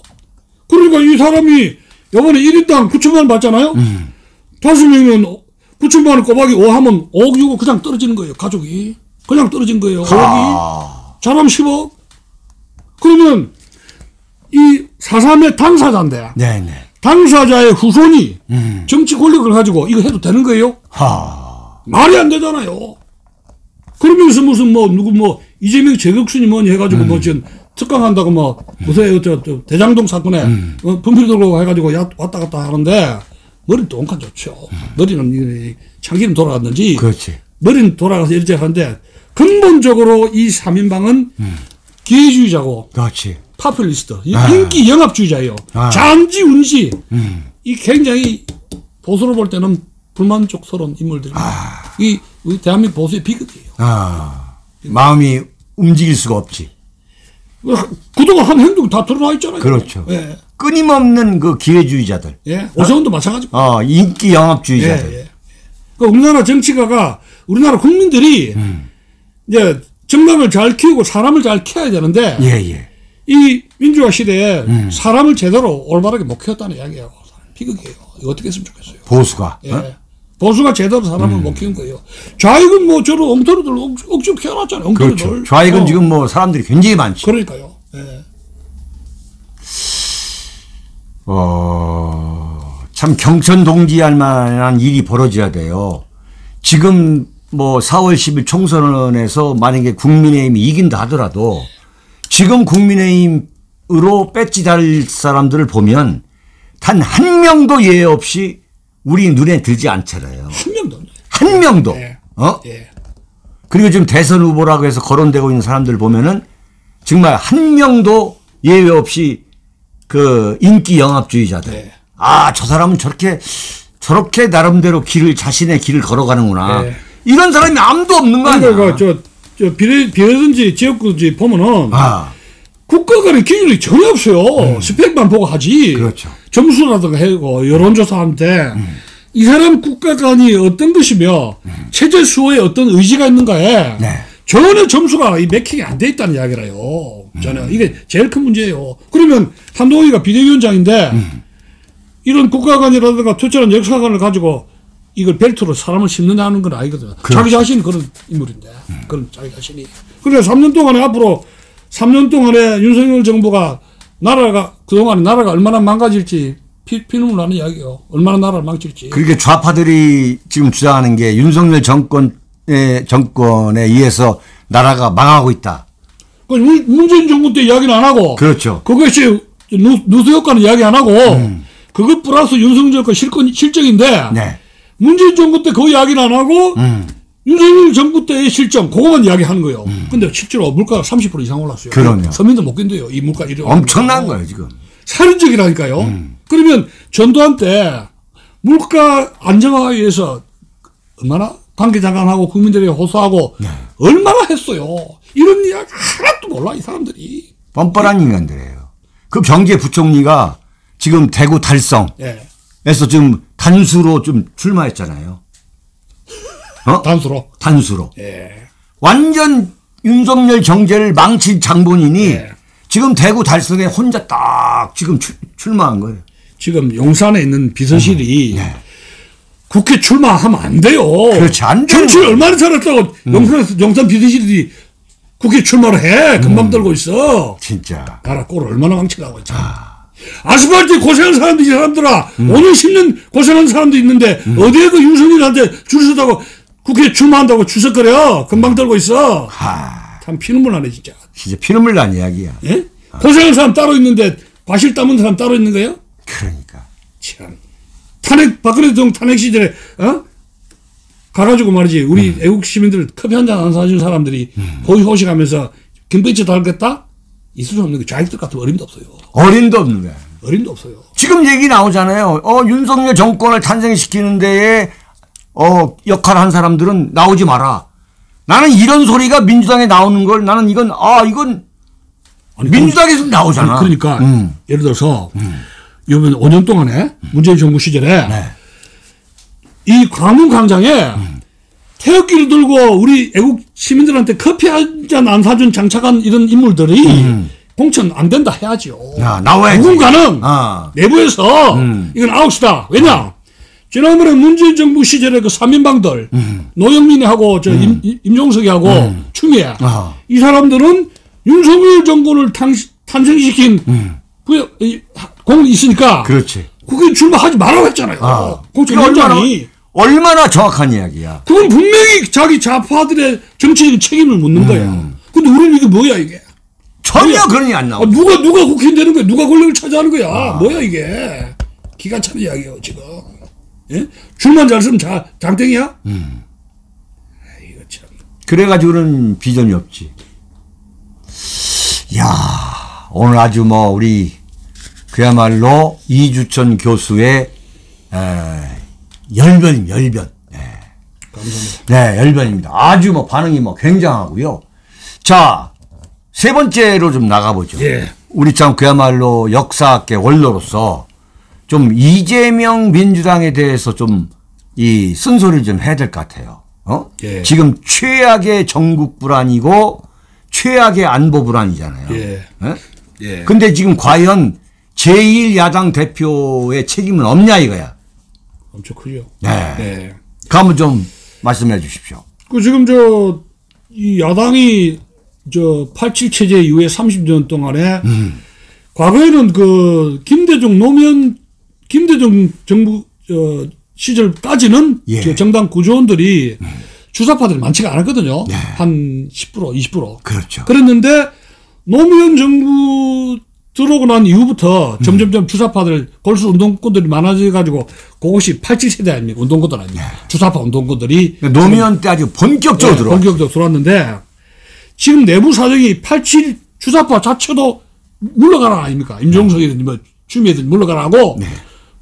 그러니까 이 사람이 이번에 1인당 9천만 원 받잖아요. 5명이면 9천만 원 꼬박이 5 하면 5억 6억 그냥 떨어지는 거예요. 가족이. 그냥 떨어진 거예요. 5억이. 잘하면 10억. 그러면 이 4.3의 당사자인데. 네네. 당사자의 후손이 정치 권력을 가지고 이거 해도 되는 거예요? 말이 안 되잖아요. 그러면서 무슨 이재명 제격순이 뭐니 해가지고 지금 특강한다고 요새 대장동 사건에 분필 들고 해가지고 왔다 갔다 하는데 머리는 또 온칸 좋죠. 머리는 참기름 돌아갔는지. 그렇지. 머리는 돌아가서 이렇게 하는데 근본적으로 이 3인방은 기회주의자고. 그렇지. 파퓰리스트, 인기 영합주의자예요. 잔지 운지, 이 굉장히 보수로 볼 때는 불만족스러운 인물들입니다. 이 대한민국 보수의 비극이에요. 마음이 움직일 수가 없지. 그동안 한 행동 다 드러나 있잖아요. 그렇죠. 예. 끊임없는 그 기회주의자들. 예. 오세훈도 마찬가지고. 인기 영합주의자들. 예. 그 우리나라 정치가가 우리나라 국민들이 이제 정당을 잘 키우고 사람을 잘 키워야 되는데. 예. 이 민주화 시대에 사람을 제대로 올바르게 못 키웠다는 이야기예요. 비극이에요. 이거 어떻게 했으면 좋겠어요. 보수가. 예. 보수가 제대로 사람을 못 키운 거예요. 좌익은 저런 엉터리들 억지로 키워놨잖아요. 엉터리들. 그렇죠. 좌익은 지금 사람들이 굉장히 많지. 그러니까요. 예. 참 경천동지할 만한 일이 벌어져야 돼요. 지금 4월 10일 총선에서 만약에 국민의힘이 이긴다 하더라도 지금 국민의힘으로 배지 달 사람들을 보면 단 한 명도 예외 없이 우리 눈에 들지 않잖아요. 한 명도. 한 명도. 예. 예. 그리고 지금 대선 후보라고 해서 거론되고 있는 사람들 보면은 정말 한 명도 예외 없이 그 인기 영합주의자들. 예. 저 사람은 저렇게 나름대로 자신의 길을 걸어가는구나. 예. 이런 사람이 아무도 없는 거 아니야. 그러니까 비례든지 지역구든지 보면은 국가 간의 기준이 전혀 없어요. 스펙만 보고 하지. 그렇죠. 점수라든가 하고 여론조사하는데 이 사람 국가 간이 어떤 것이며 체제 수호에 어떤 의지가 있는가에 전혀 점수가 매킹이 안 돼 있다는 이야기라요. 저는 이게 제일 큰 문제예요. 그러면 한동훈이가 비대위원장인데 이런 국가 간이라든가 투철한 역사관을 가지고 이걸 벨트로 사람을 심는다는 건 아니거든. 그렇죠. 자기 자신이 그런 인물인데. 그런 자기 자신이. 그러니까 3년 동안에 앞으로 3년 동안에 윤석열 정부가 그동안에 나라가 얼마나 망가질지 피눈물 나는 이야기예요. 얼마나 나라를 망칠지. 그러니까 좌파들이 지금 주장하는 게 윤석열 정권에 의해서 나라가 망하고 있다. 문재인 정부 때 이야기는 안 하고. 그렇죠. 그것이 누수 효과는 이야기 안 하고. 그것 플러스 윤석열 정권 실정인데. 문재인 정부 때 그 이야기는 안 하고. 윤석열 정부 때의 실정, 그거만 이야기하는 거예요. 근데 실제로 물가가 30% 이상 올랐어요. 그럼요. 서민들 못 견뎌요. 이 물가 이래. 엄청난 거예요, 지금. 살인적이라니까요. 그러면 전두환 때 물가 안정화에 위해서 얼마나 관계장관하고 국민들에게 호소하고 얼마나 했어요. 이런 이야기 하나도 몰라, 이 사람들이. 뻔뻔한 인간들이에요. 그 경제부총리가 지금 대구 달성에서 지금 단수로 좀 출마했잖아요. 단수로. 예. 완전 윤석열 경제를 망친 장본인이 지금 대구 달성에 혼자 딱 지금 출마한 거예요. 지금 용산에 있는 비서실이 국회 출마하면 안 돼요. 그렇지, 안 돼요. 정치를 얼마나 잘했다고 용산 비서실이 국회 출마를 해. 금방 떨고 있어. 진짜. 나라 꼴을 얼마나 망치려고 있잖아. 아스팔트에 고생한 사람들이 이 사람들아. 5년 10년 고생한 사람도 있는데 어디에 그 윤석열한테 줄 서다고 국회에 출마한다고 추석거려. 금방 떨고 있어. 참 피눈물 나네 진짜. 진짜 피눈물 난 이야기야. 예? 고생한 사람 따로 있는데 과실 담은 사람 따로 있는 거예요? 그러니까. 참. 박근혜 대통령 탄핵 시절에, 가가지고 말이지, 우리 애국 시민들 커피 한 잔 안 사준 사람들이 호의호식하면서 김배치 달겠다? 있을 수 없는 게 자익들 같은 어림도 없어요. 어림도 없는 거야. 어림도 없어요. 지금 얘기 나오잖아요. 윤석열 정권을 탄생시키는 데에, 역할을 한 사람들은 나오지 마라. 나는 이런 소리가 민주당에 나오는 걸 나는 이건 아니, 민주당에서 나오잖아. 그러니까, 예를 들어서, 이번 5년 동안에 문재인 정부 시절에 이 광화문 광장에 태극기를 들고 우리 애국 시민들한테 커피 한 잔 안 사준 장착한 이런 인물들이 공천 안 된다 해야죠. 나와야지. 누군가는 내부에서 이건 아웃이다. 왜냐? 지난번에 문재인 정부 시절에 그 3인방들 노영민이하고 임종석이하고 추미애 이 사람들은 윤석열 정권을 탄생시킨 공이 있으니까 그렇지. 그게 출마하지 말라고 했잖아요. 공천위원장이. 얼마나 정확한 이야기야. 그건 분명히 자기 좌파들의 정치적인 책임을 묻는 거야. 근데 우리는 이게 뭐야 이게. 전혀 그런 게 안 나와. 누가 국회의원 되는 거야. 누가 권력을 차지하는 거야. 뭐야 이게. 기가 차는 이야기예요 지금. 예? 줄만 잘 쓰면 장땡이야? 이거 참. 그래가지고는 비전이 없지. 야, 오늘 아주 우리 그야말로 이주천 교수의 열변입니다. 열변. 감사합니다. 네, 열변입니다. 아주 반응이 굉장하고요. 자, 세 번째로 좀 나가보죠. 예. 우리 참 그야말로 역사학계 원로로서 좀 이재명 민주당에 대해서 좀 이 쓴소리를 좀 해야 될 것 같아요. 예. 지금 최악의 전국 불안이고 최악의 안보 불안이잖아요. 예. 예. 근데 지금 과연 제1야당 대표의 책임은 없냐 이거야. 엄청 크죠. 네. 네. 그 한번 좀 말씀해 주십시오. 지금 이 야당이 87 체제 이후에 30년 동안에 과거에는 김대중 정부 시절까지는 예. 정당 구조원들이 주사파들이 많지가 않았거든요. 네. 한 10%, 20%. 그렇죠. 그랬는데 노무현 정부 들어오고 난 이후부터 점점점 주사파들, 골수 운동권들이 많아져가지고 그것이 87세대 아닙니까? 운동권들 아닙니까? 네. 주사파 운동권들이. 노무현 때 아주 본격적으로 들어왔죠. 본격적으로 들어왔는데 지금 내부 사정이 87 주사파 자체도 물러가라 아닙니까? 임종석이든 추미애든 물러가라 하고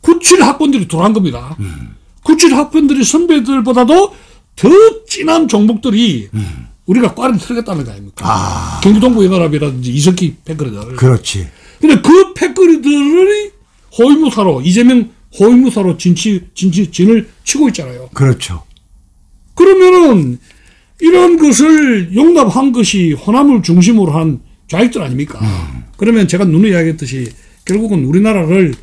97 학번들이 돌아간 겁니다. 97 학번들이 선배들보다도 더 진한 종목들이 우리가 꽈리를 틀겠다는 거 아닙니까? 경기동부연합이라든지 이석기 패거리들. 그렇지. 근데 그 패거리들이 호위무사로, 이재명 호위무사로 진을 치고 있잖아요. 그렇죠. 그러면은 이런 것을 용납한 것이 호남을 중심으로 한 좌익들 아닙니까? 그러면 제가 누누이 이야기했듯이 결국은 우리나라를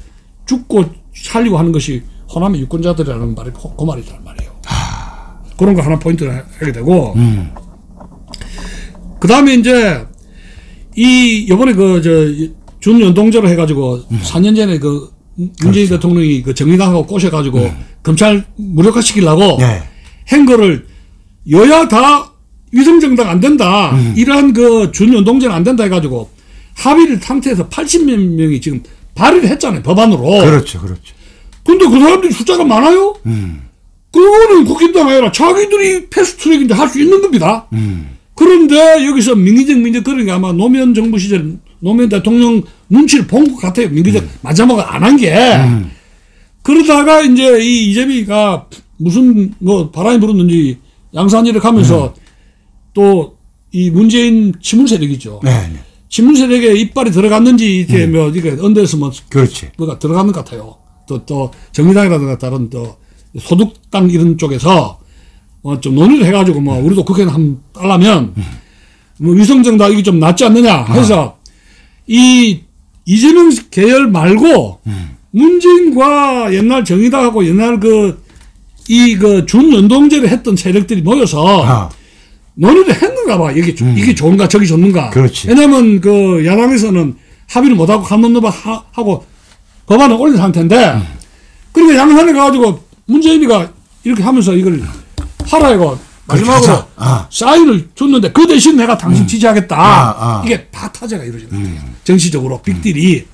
죽고 살리고 하는 것이 호남의 유권자들이라는 말이 그 말이란 말이에요. 그런 거 하나 포인트를 하게 되고, 그 다음에 이제, 요번에 준연동제로 해가지고, 4년 전에 문재인 그렇죠. 대통령이 정의당하고 꼬셔가지고, 검찰 무력화시키려고, 한 거를, 여야 다 위성정당 안 된다. 이러한 준연동제는 안 된다 해가지고, 합의를 상태에서 80몇 명이 지금 발의를 했잖아요. 법안으로. 그렇죠. 그렇죠. 근데 그 사람들이 숫자가 많아요? 그거는 국힘당 아니라 자기들이 패스트트랙인데 할 수 있는 겁니다. 그런데 여기서 민의적 그러니까 아마 노무현 정부 시절 노무현 대통령 눈치를 본 것 같아요. 민의적 마지막에 안 한 게. 그러다가 이제 이 이재명이가 무슨 바람이 불었는지 양산일을 가면서 또 이 문재인 친문 세력이죠. 친문 세력에 이빨이 들어갔는지 이게 이게 언더에서 그렇지. 뭐가 들어가는 것 같아요. 또 정의당이라든가 다른 소득당 이런 쪽에서 좀 논의를 해가지고 우리도 국회는 한번 따려면 위성정당 이게 좀 낫지 않느냐 해서 이 이재명 계열 말고 문재인과 옛날 정의당하고 옛날 준연동제를 했던 세력들이 모여서 논의를 했는가 봐. 이게 좋은가 저기 좋는가. 그렇지. 왜냐면 야당에서는 합의를 못하고 한번더 하고 법안을 올린 상태인데 그러니까 양산에 가가지고 문재인이가 이렇게 하면서 이걸 하라 이거 마지막으로 사인을 줬는데 그 대신 내가 당신 지지하겠다. 이게 파타제가 이루어지는 거예요. 정치적으로 빅딜이.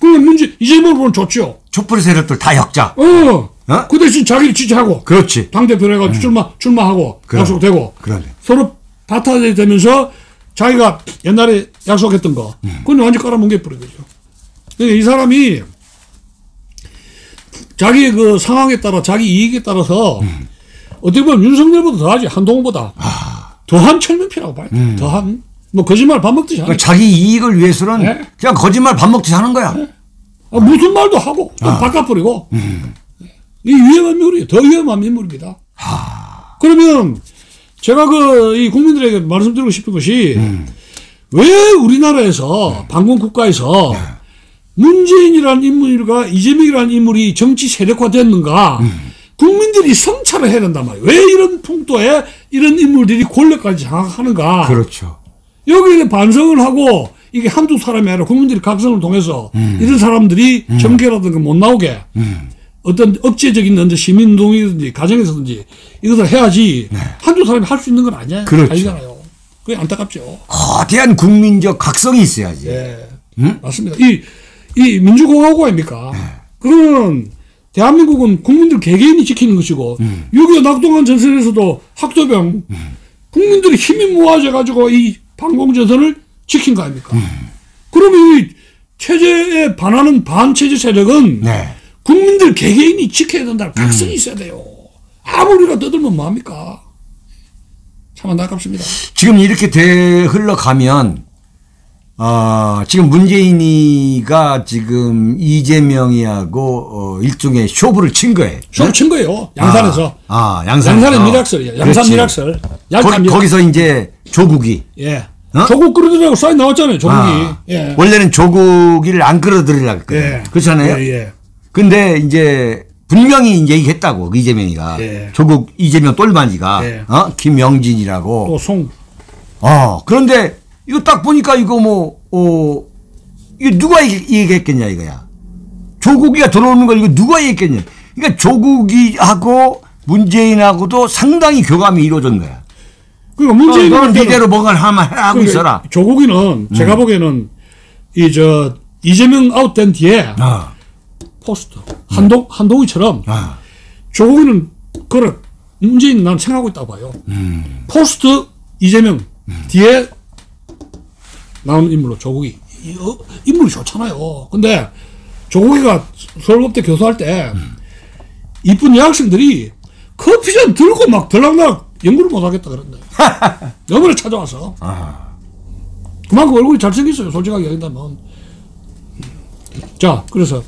그러면 이재명 후보는 좋죠. 촛불 세력들 다 역자. 그 대신 자기를 지지하고. 그렇지. 당대표로 해가지고 출마하고 약속되고. 그러네. 서로 바타이 되면서 자기가 옛날에 약속했던 거. 그건 완전 깔아뭉개버린 거죠. 그러니까 이 사람이 자기의 그 상황에 따라 자기 이익에 따라서 어떻게 보면 윤석열보다 더하지. 한동훈보다. 더한 철면피라고 봐요. 더한. 뭐 거짓말 밥 먹듯이 하는 그러니까 자기 이익을 위해서는 네? 그냥 거짓말 밥 먹듯이 하는 거야. 네? 무슨 말도 하고 또 바꿔버리고 이 위험한 인물이에요. 더 위험한 인물입니다. 그러면 제가 이 국민들에게 말씀드리고 싶은 것이 왜 우리나라에서 반공 국가에서 문재인이라는 인물과 이재명이라는 인물이 정치 세력화됐는가 국민들이 성찰을 해야 된단 말이에요. 왜 이런 풍토에 이런 인물들이 권력까지 장악하는가. 그렇죠. 여기에 반성을 하고 이게 한두 사람이 아니라 국민들이 각성을 통해서 이런 사람들이 정계라든가 못 나오게 어떤 억제적인 시민운동이든지 가정에서든지 이것을 해야지 한두 사람이 할 수 있는 건 그렇죠. 아니잖아요. 그게 안타깝죠. 거대한 국민적 각성이 있어야지. 네. 맞습니다. 이 민주공화국 아닙니까? 그러면 대한민국은 국민들 개개인이 지키는 것이고 6.25 낙동강 전선에서도 학도병 국민들이 힘이 모아져가지고 이 반공전선을 지킨 거 아닙니까? 그러면 이 체제에 반하는 반체제 세력은 국민들 개개인이 지켜야 된다는 각성이 있어야 돼요. 아무리가 떠들면 뭐합니까? 참 안타깝습니다. 지금 이렇게 흘러가면 지금 문재인이가 지금 이재명이하고 일종의 쇼부를 친 거예요. 쇼부 친 거예요. 양산에서. 양산의 미락설이에요. 양산 미락설. 거기서 이제 조국이. 예. 조국 끌어들이라고 사인 나왔잖아요. 조국이. 예. 원래는 조국이를 안 끌어들이려고 했거든요. 예. 그렇잖아요. 예. 근데 이제 분명히 이제 얘기했다고 이재명이가. 조국 이재명 똘마니가. 김영진이라고. 또 송. 그런데 이거 딱 보니까 이거 이거 누가 얘기했겠냐 이거야. 조국이가 들어오는 걸 이거 누가 얘기했겠냐. 그러니까 조국이하고 문재인하고도 상당히 교감이 이루어진 거야. 그러니까 문재인은 너는 니대로 뭔가를 하고 있어라. 조국이는 제가 보기에는 이재명 아웃된 뒤에 포스트 한동훈처럼 조국이는 그래 문재인 난 생각하고 있다고 봐요. 포스트 이재명 뒤에 나오는 인물로 조국이 인물이 좋잖아요. 근데 조국이가 서울법대 교수할 때 이쁜 여학생들이 커피잔 들고 막 들락날락 연구를 못하겠다 그랬는데 너무나 찾아와서 그만큼 얼굴이 잘생겼어요. 솔직하게 얘기한다면. 자 그래서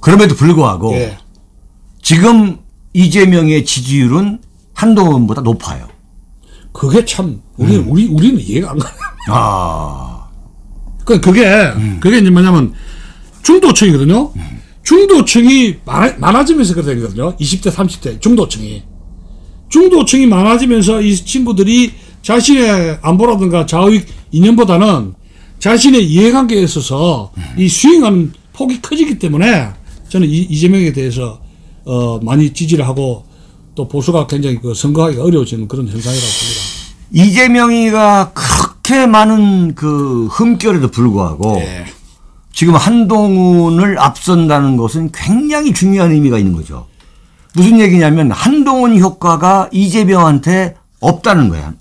그럼에도 불구하고 지금 이재명의 지지율은 한동훈보다 높아요. 그게 참 우리는 이해가 안 가요. 그게 이제 뭐냐면 중도층이거든요. 중도층이 많아지면서 그렇게 되거든요. 20대 30대 중도층이 많아지면서 이 친구들이 자신의 안보라든가 자익 이념보다는 자신의 이해관계에 있어서 이 스윙하는 폭이 커지기 때문에 저는 이재명에 대해서 많이 지지를 하고 또 보수가 굉장히 선거하기가 어려워지는 그런 현상이라고 봅니다. 이재명이가 그렇게 많은 흠결에도 불구하고 지금 한동훈을 앞선다는 것은 굉장히 중요한 의미가 있는 거죠. 무슨 얘기냐면 한동훈 효과가 이재명한테 없다는 거야.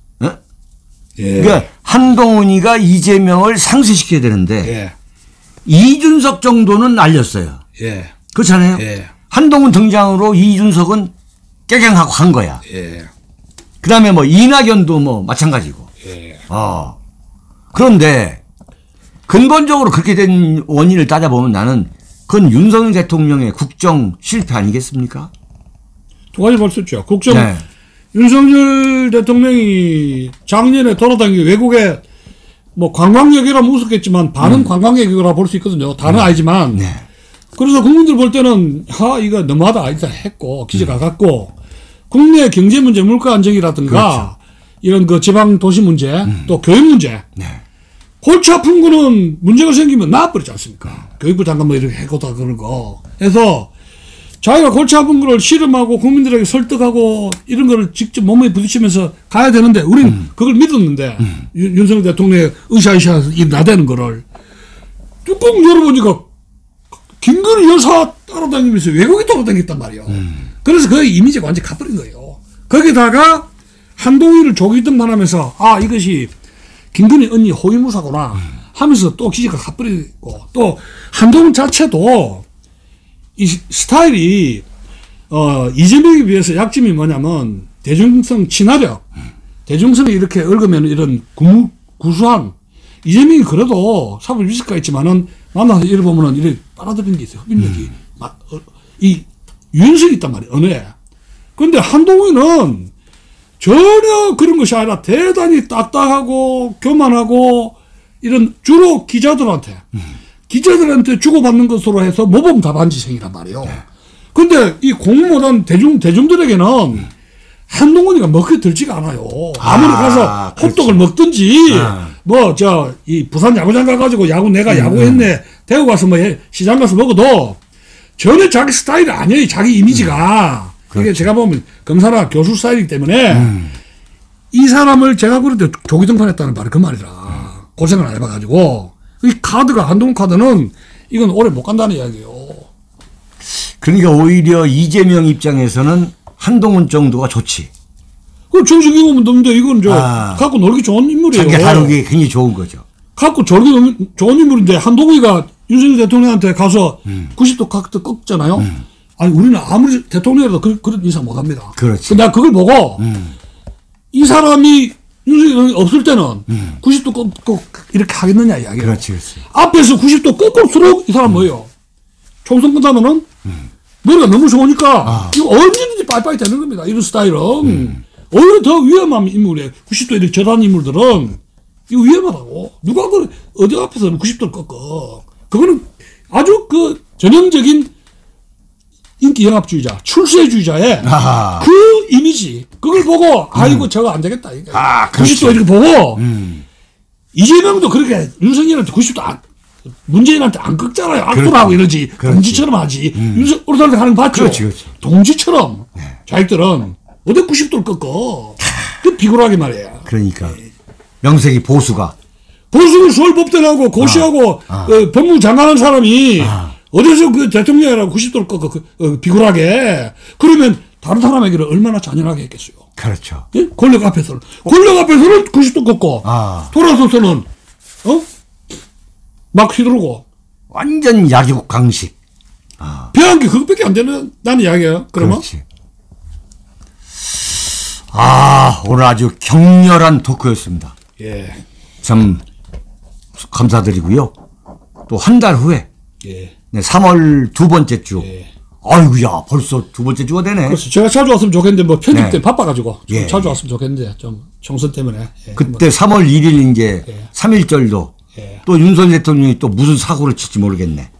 그러니까 한동훈이가 이재명을 상쇄시켜야 되는데 이준석 정도는 날렸어요. 그렇잖아요. 한동훈 등장으로 이준석은 깨갱하고 간 거야. 그 다음에 이낙연도 마찬가지고. 그런데 근본적으로 그렇게 된 원인을 따져보면 나는 그건 윤석열 대통령의 국정 실패 아니겠습니까? 두 가지 볼 수 있죠. 윤석열 대통령이 작년에 돌아다니기 외국에 관광객이라면 웃었겠지만 반은 관광객이라 볼 수 있거든요. 다는 아니지만. 그래서 국민들 볼 때는 이거 너무하다 했고 기재가 갔고 국내 경제 문제, 물가 안정이라든가 이런 지방 도시 문제 또 교육 문제 골치 아픈 거는 문제가 생기면 나와버리지 않습니까? 교육부 장관 이렇게 해고다 그런 거. 그래서 자기가 골치 아픈 거를 실험하고 국민들에게 설득하고 이런 거를 직접 몸에 부딪히면서 가야 되는데 우린 그걸 믿었는데 윤석열 대통령의 으쌰으쌰 이 나대는 거를 뚜껑 열어보니까 김건희 여사 따라다니면서 외국에 돌아다녔단 말이에요. 그래서 그 이미지가 완전히 가버린 거예요. 거기다가 한동희를 조기 등반하면서 아 이것이 김건희 언니 호위무사구나 하면서 또 기지가 가버리고 또 한동훈 자체도 이 스타일이 이재명에 비해서 약점이 뭐냐면 대중성 친화력 대중성이 이렇게 얽으면 이런 구수한 이재명이 그래도 사법 리스크가 있지만은 만나서 이래 보면은 이렇게 빨아들이는 게 있어요. 흡인력이 이 유연성이 있단 말이에요. 언어에. 근데 한동훈은 전혀 그런 것이 아니라 대단히 딱딱하고 교만하고 이런 주로 기자들한테 주고받는 것으로 해서 모범 답안지생이란 말이에요. 근데 이 공부 못한 대중들에게는 한동훈이가 먹혀 들지가 않아요. 아무리 가서 호떡을 먹든지 이 부산 야구장 가가지고 내가 야구했네 대구 가서 시장 가서 먹어도 전혀 자기 스타일이 아니에요. 자기 이미지가. 이게 제가 보면 검사나 교수 스타일이기 때문에 이 사람을 제가 그럴 때 조기 등판했다는 말이 그 말이라. 고생을 안 해봐가지고 이 카드가 한동훈 카드는 이건 오래 못 간다는 이야기예요. 그러니까 오히려 이재명 입장에서는 한동훈 정도가 좋지. 그 정식이 보면 넘는데 이건 갖고 놀기 좋은 인물이에요. 자기 다루기 굉장히 좋은 거죠. 갖고 놀기 좋은 인물인데 한동훈이가 윤석열 대통령한테 가서 90도 각도 꺾잖아요. 아니 우리는 아무리 대통령이라도 그런 인상 못합니다. 그렇지. 내가 그걸 보고 이 사람이 윤석열이 없을 때는 90도 꺾고 이렇게 하겠느냐 이야기예요. 그렇지. 앞에서 90도 꺾을수록 이 사람 뭐예요? 총선 끝나면은 머리가 너무 좋으니까 이거 언제든지 빠이빠이 되는 겁니다. 이런 스타일은 오히려 더 위험한 인물이에요. 90도 이렇게 저단 인물들은 이거 위험하다고. 누가 어디 앞에서는 90도를 꺾어. 그거는 아주 그 전형적인 인기 영합주의자, 출세주의자의 그 이미지. 그걸 보고 아이고 저거 안 되겠다. 이게. 90도 이렇게 보고 이재명도 그렇게 윤석열한테 90도 문재인한테 안 꺾잖아요. 악플하고 이러지. 동지처럼 하지. 우리 사람들 하는 거 봤죠? 그렇지. 동지처럼. 자기들은 어디 90도를 꺾어. 그 비굴하게 말이야. 그러니까. 명색이 보수가. 보수를 서울법대하고 고시하고 법무부 장관한 사람이 어디서 그 대통령이라고 90도를 꺾어 비굴하게. 그러면 다른 사람에게는 얼마나 잔인하게 했겠어요. 그렇죠. 예? 권력 앞에서는 90도 꺾고 돌아서서는 막 휘두르고 완전 야기국 강식. 배한 게 그것밖에 안 된다는 이야기예요. 그러면 그렇지. 오늘 아주 격렬한 토크였습니다. 예. 참 감사드리고요. 또 한 달 후에 예. 네, 3월 두 번째 주. 예. 아이고야 벌써 두 번째 주가 되네. 그래서 제가 자주 왔으면 좋겠는데 뭐 편집 때 네. 바빠가지고 좀 예. 자주 왔으면 좋겠는데 좀 총선 때문에. 예. 그때 3월 1일 이제 예. 3.1절도 예. 또 윤석열 대통령이 또 무슨 사고를 칠지 모르겠네.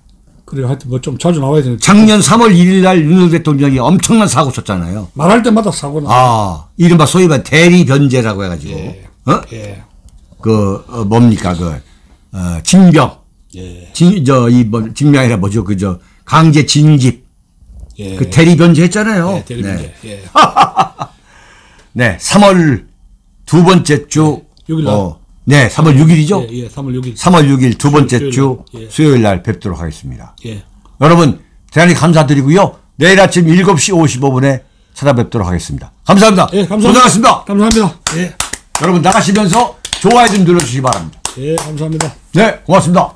그래 하여튼 뭐 좀 자주 나와야 되는데. 작년 3월 1일 날 윤석열 대통령이 엄청난 사고 쳤잖아요. 말할 때마다 사고나. 이른바 소위 말 대리 변제라고 해가지고. 예. 예. 뭡니까 징병. 예. 징병이 아니라 뭐죠 강제 징집. 예. 그 대리 변제 했잖아요. 예, 대리 변제. 네. 예. 네, 3월 두 번째 주. 6일 날. 네, 3월 6일이죠? 예, 3월 6일. 3월 6일 두 번째 주 예. 수요일 날 뵙도록 하겠습니다. 예. 여러분, 대단히 감사드리고요. 내일 아침 7시 55분에 찾아뵙도록 하겠습니다. 감사합니다. 예, 감사합니다. 고생하셨습니다. 감사합니다. 예. 여러분, 나가시면서 좋아요 좀 눌러주시기 바랍니다. 예, 감사합니다. 네, 고맙습니다.